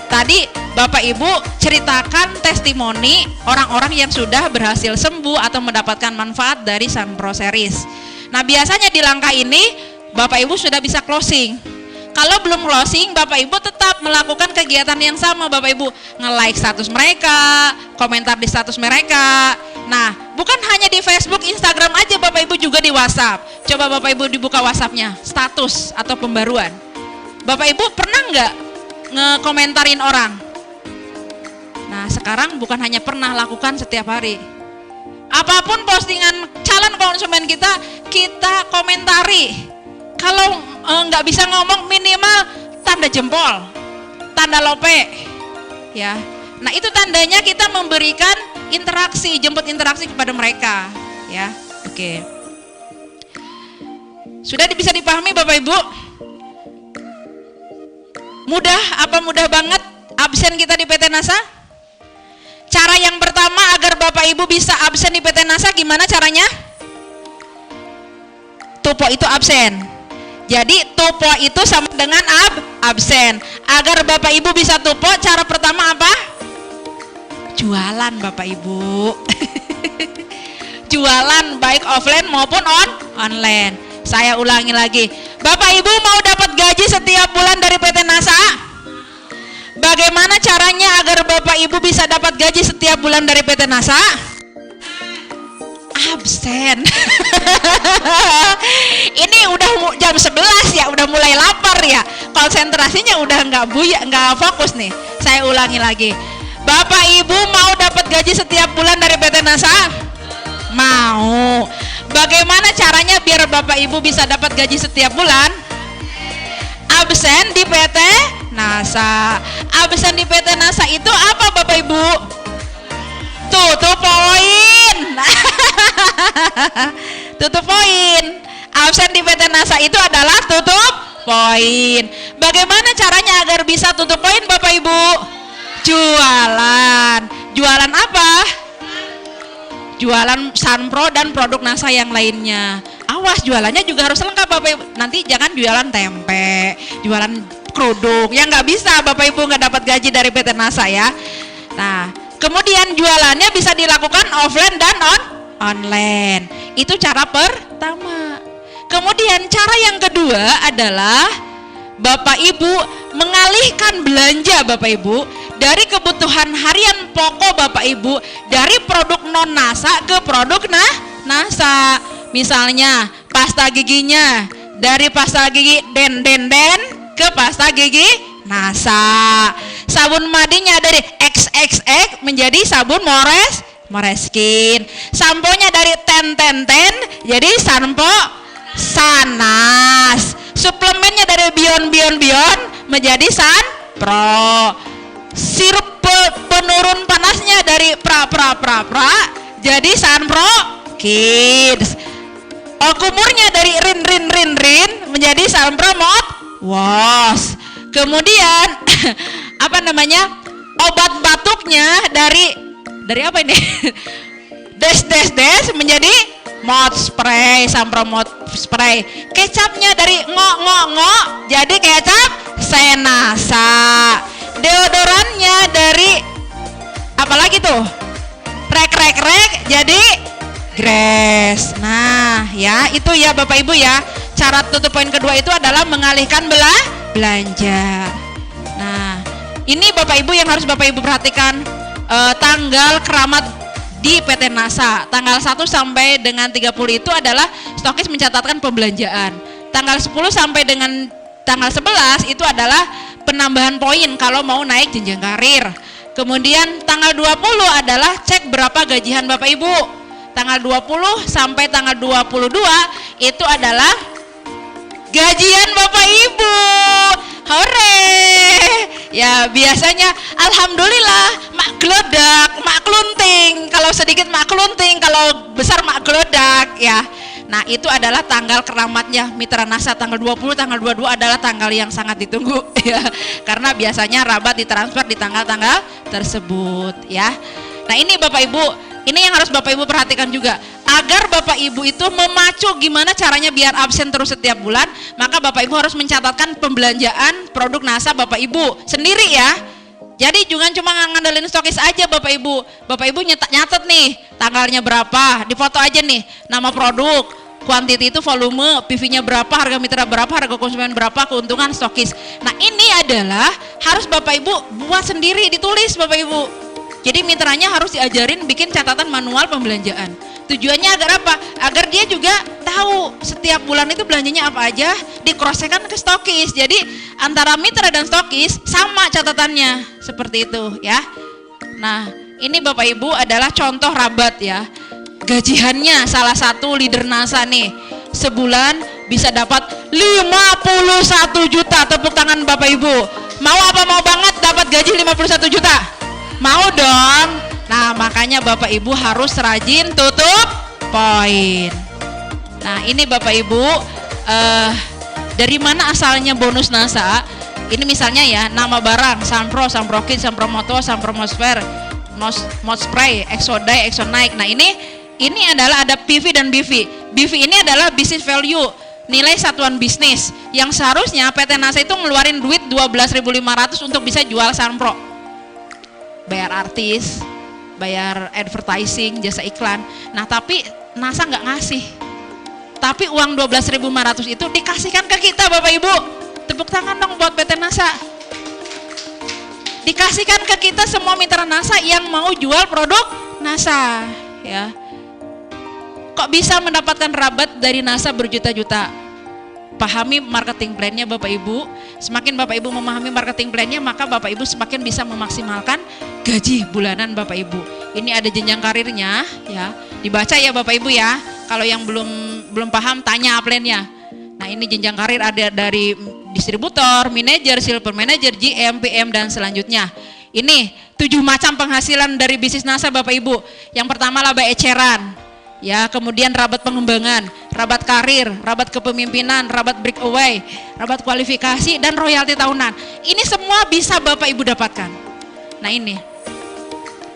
tadi Bapak Ibu ceritakan testimoni orang-orang yang sudah berhasil sembuh atau mendapatkan manfaat dari Sunpro Series. Nah, biasanya di langkah ini Bapak Ibu sudah bisa closing. Kalau belum closing, Bapak Ibu tetap melakukan kegiatan yang sama. Bapak Ibu nge-like status mereka, komentar di status mereka. Nah, bukan hanya di Facebook, Instagram aja, Bapak Ibu juga di WhatsApp. Coba Bapak Ibu dibuka WhatsApp-nya, status atau pembaruan. Bapak Ibu pernah nggak nge-komentarin orang? Nah, sekarang bukan hanya pernah, lakukan setiap hari. Apapun postingan calon konsumen kita komentari. Kalau nggak bisa ngomong, minimal tanda jempol, tanda lope, ya. Nah, itu tandanya kita memberikan interaksi, jemput interaksi kepada mereka, ya. Oke. Sudah bisa dipahami Bapak Ibu? Mudah apa mudah banget absen kita di PT NASA? Cara yang pertama agar Bapak Ibu bisa absen di PT NASA gimana caranya? Tupo itu absen. Jadi tupo itu sama dengan absen. Agar Bapak Ibu bisa tupo, cara pertama apa? Jualan Bapak Ibu. Jualan baik offline maupun online. Saya ulangi lagi. Bapak Ibu mau dapat gaji setiap bulan dari PT NASA? Bagaimana caranya agar Bapak Ibu bisa dapat gaji setiap bulan dari PT NASA? Absen. Ini udah jam 11 ya, udah mulai lapar ya. Konsentrasinya udah nggak fokus nih. Saya ulangi lagi. Bapak Ibu mau dapat gaji setiap bulan dari PT NASA? Mau. Bagaimana caranya biar Bapak Ibu bisa dapat gaji setiap bulan? Absen di PT NASA. Absen di PT NASA itu apa Bapak Ibu? Tutup poin. Tutup poin. Absen di PT NASA itu adalah tutup poin. Bagaimana caranya agar bisa tutup poin Bapak Ibu? Jualan. Jualan apa? Jualan Sunpro dan produk NASA yang lainnya. Awas, jualannya juga harus lengkap Bapak Ibu. Nanti jangan jualan tempe, jualan kerudung, ya nggak bisa Bapak Ibu, nggak dapat gaji dari PT NASA ya. Nah, kemudian jualannya bisa dilakukan offline dan online. Itu cara pertama. Kemudian cara yang kedua adalah Bapak Ibu mengalihkan belanja Bapak Ibu dari kebutuhan harian pokok Bapak Ibu dari produk non NASA ke produk NASA. Misalnya pasta giginya dari pasta gigi den ke pasta gigi NASA. Sabun mandinya dari XXX menjadi sabun Moreskin. Samponya dari ten jadi sampo Sanas. Suplemennya dari Beyond menjadi Sunpro. Sirup penurun panasnya dari pra jadi Sunpro Kids. Kumurnya dari rin menjadi Sunpro Mouthwash. Kemudian obat batuknya dari apa ini? des menjadi mouth spray, Sunpro mouth spray. Kecapnya dari ngo jadi kecap Senasa. Deodorannya dari apalagi tuh? Rek jadi Grace. Nah, ya itu ya Bapak Ibu ya. Cara tutup poin kedua itu adalah mengalihkan belanja. Nah, ini Bapak Ibu yang harus Bapak Ibu perhatikan. Tanggal keramat di PT NASA. Tanggal 1 sampai dengan 30 itu adalah stokis mencatatkan pembelanjaan. Tanggal 10 sampai dengan tanggal 11 itu adalah penambahan poin kalau mau naik jenjang karir. Kemudian tanggal 20 adalah cek berapa gajian Bapak Ibu. tanggal 20 sampai tanggal 22 itu adalah gajian Bapak Ibu. Hore. Ya biasanya alhamdulillah mak geledak, mak klunting. Kalau sedikit mak klunting, kalau besar mak geledak ya. Nah itu adalah tanggal keramatnya Mitra Nasa. Tanggal 20, tanggal 22 adalah tanggal yang sangat ditunggu ya. Karena biasanya rabat ditransfer di tanggal-tanggal tersebut ya. Nah ini Bapak Ibu, ini yang harus Bapak Ibu perhatikan juga. Agar Bapak Ibu itu memacu gimana caranya biar absen terus setiap bulan, maka Bapak Ibu harus mencatatkan pembelanjaan produk NASA Bapak Ibu sendiri ya. Jadi jangan cuma ngandelin stokis aja Bapak Ibu. Bapak Ibu nyatet nih tanggalnya berapa, difoto aja nih nama produk, kuantiti itu volume, PV-nya berapa, harga mitra berapa, harga konsumen berapa, keuntungan stokis. Nah ini adalah harus Bapak Ibu buat sendiri, ditulis Bapak Ibu. Jadi mitranya harus diajarin bikin catatan manual pembelanjaan. Tujuannya agar apa? Agar dia juga tahu setiap bulan itu belanjanya apa aja, di-cross-check-kan ke stokis. Jadi antara mitra dan stokis sama catatannya, seperti itu ya. Nah ini Bapak Ibu adalah contoh rabat ya. Gajiannya salah satu leader NASA nih, sebulan bisa dapat 51 juta. Tepuk tangan Bapak Ibu. Mau apa mau banget dapat gaji 51 juta? Mau dong. Nah makanya Bapak Ibu harus rajin tutup poin. Nah ini Bapak Ibu, dari mana asalnya bonus NASA? Ini misalnya ya, nama barang Sampro, Samprokit, Sampromoto, Sampromosfer, Modspray, Exodai, Exonike. Nah ini adalah ada PV dan BV. BV ini adalah business value, nilai satuan bisnis yang seharusnya PT NASA itu ngeluarin duit 12.500 untuk bisa jual Sampro, bayar artis, bayar advertising, jasa iklan. Nah tapi NASA nggak ngasih. Tapi uang 12.500 itu dikasihkan ke kita Bapak Ibu. Tepuk tangan dong buat PT NASA. Dikasihkan ke kita semua mitra NASA yang mau jual produk NASA ya. Kok bisa mendapatkan rabat dari NASA berjuta-juta? Pahami marketing plan-nya Bapak Ibu. Semakin Bapak Ibu memahami marketing plan-nya, maka Bapak Ibu semakin bisa memaksimalkan gaji bulanan Bapak Ibu. Ini ada jenjang karirnya ya. Dibaca ya Bapak Ibu ya. Kalau yang belum paham tanya plan-nya. Nah, ini jenjang karir ada dari distributor, manajer, silver manager, GM, PM dan selanjutnya. Ini 7 macam penghasilan dari bisnis NASA Bapak Ibu. Yang pertama laba eceran. Ya, kemudian rabat pengembangan, rabat karir, rabat kepemimpinan, rabat breakaway, rabat kualifikasi dan royalti tahunan. Ini semua bisa Bapak Ibu dapatkan. Nah ini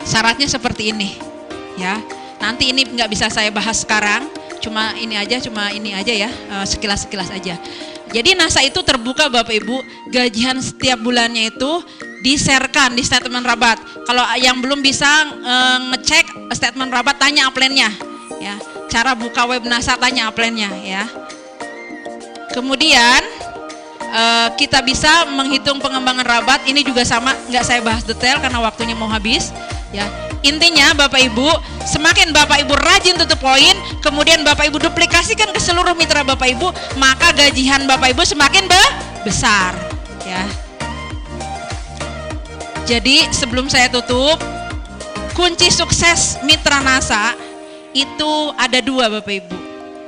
syaratnya seperti ini, ya. Nanti ini nggak bisa saya bahas sekarang, cuma ini aja ya, sekilas aja. Jadi NASA itu terbuka Bapak Ibu, gajian setiap bulannya itu di-sharekan di statement rabat. Kalau yang belum bisa ngecek statement rabat, tanya upline-nya. Ya, cara buka web NASA tanya upline-nya ya. Kemudian kita bisa menghitung pengembangan rabat. Ini juga sama, nggak saya bahas detail karena waktunya mau habis. Ya, intinya Bapak Ibu, semakin Bapak Ibu rajin tutup poin, kemudian Bapak Ibu duplikasikan ke seluruh mitra Bapak Ibu, maka gajian Bapak Ibu semakin besar. Ya. Jadi sebelum saya tutup, kunci sukses mitra NASA itu ada 2 Bapak Ibu.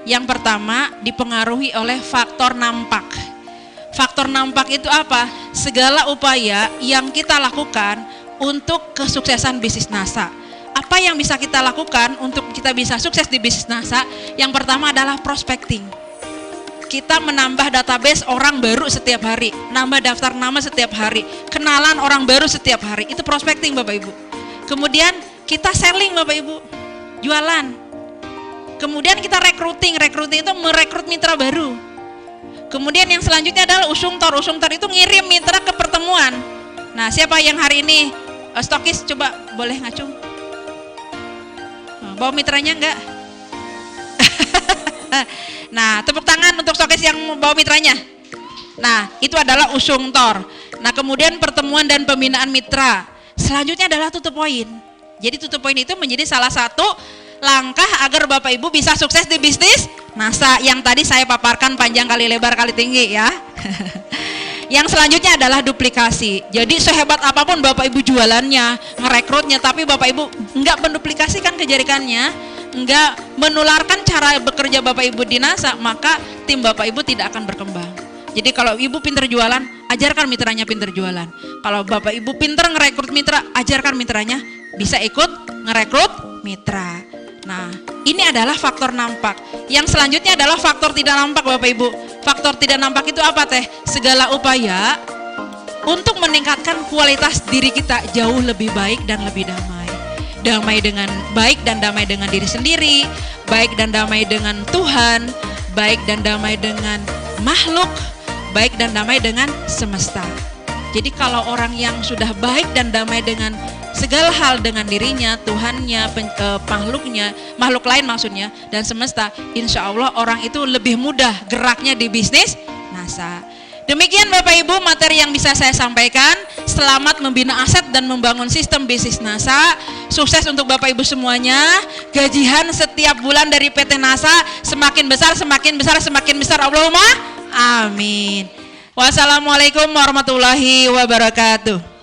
Yang pertama dipengaruhi oleh faktor nampak. Faktor nampak itu apa? Segala upaya yang kita lakukan untuk kesuksesan bisnis NASA. Apa yang bisa kita lakukan untuk kita bisa sukses di bisnis NASA? Yang pertama adalah prospecting. Kita menambah database orang baru setiap hari, nambah daftar nama setiap hari, kenalan orang baru setiap hari. Itu prospecting Bapak Ibu. Kemudian kita selling Bapak Ibu, jualan. Kemudian kita recruiting itu merekrut mitra baru. Kemudian yang selanjutnya adalah usungtor itu ngirim mitra ke pertemuan. Nah, siapa yang hari ini stokis, coba boleh ngacung? Bawa mitranya enggak? Nah, tepuk tangan untuk stokis yang bawa mitranya. Nah, itu adalah usungtor. Nah, kemudian pertemuan dan pembinaan mitra. Selanjutnya adalah tutup poin. Jadi tutup poin itu menjadi salah satu langkah agar Bapak Ibu bisa sukses di bisnis NASA yang tadi saya paparkan panjang kali lebar kali tinggi ya. Yang selanjutnya adalah duplikasi. Jadi sehebat apapun Bapak Ibu jualannya, ngerekrutnya, tapi Bapak Ibu enggak menduplikasikan kejadiannya, enggak menularkan cara bekerja Bapak Ibu di NASA, maka tim Bapak Ibu tidak akan berkembang. Jadi kalau Ibu pinter jualan, ajarkan mitranya pinter jualan. Kalau Bapak Ibu pinter ngerekrut mitra, ajarkan mitranya bisa ikut ngerekrut mitra. Nah, ini adalah faktor nampak. Yang selanjutnya adalah faktor tidak nampak Bapak Ibu. Faktor tidak nampak itu apa teh? Segala upaya untuk meningkatkan kualitas diri kita jauh lebih baik dan lebih damai. Damai dengan baik dan damai dengan diri sendiri, baik dan damai dengan Tuhan, baik dan damai dengan makhluk, baik dan damai dengan semesta. Jadi kalau orang yang sudah baik dan damai dengan segala hal, dengan dirinya, Tuhannya, makhluknya, makhluk lain maksudnya, dan semesta, insya Allah orang itu lebih mudah geraknya di bisnis NASA. Demikian Bapak Ibu materi yang bisa saya sampaikan. Selamat membina aset dan membangun sistem bisnis NASA. Sukses untuk Bapak Ibu semuanya. Gajian setiap bulan dari PT NASA semakin besar, semakin besar, semakin besar. Allahumma amin. Wassalamualaikum warahmatullahi wabarakatuh.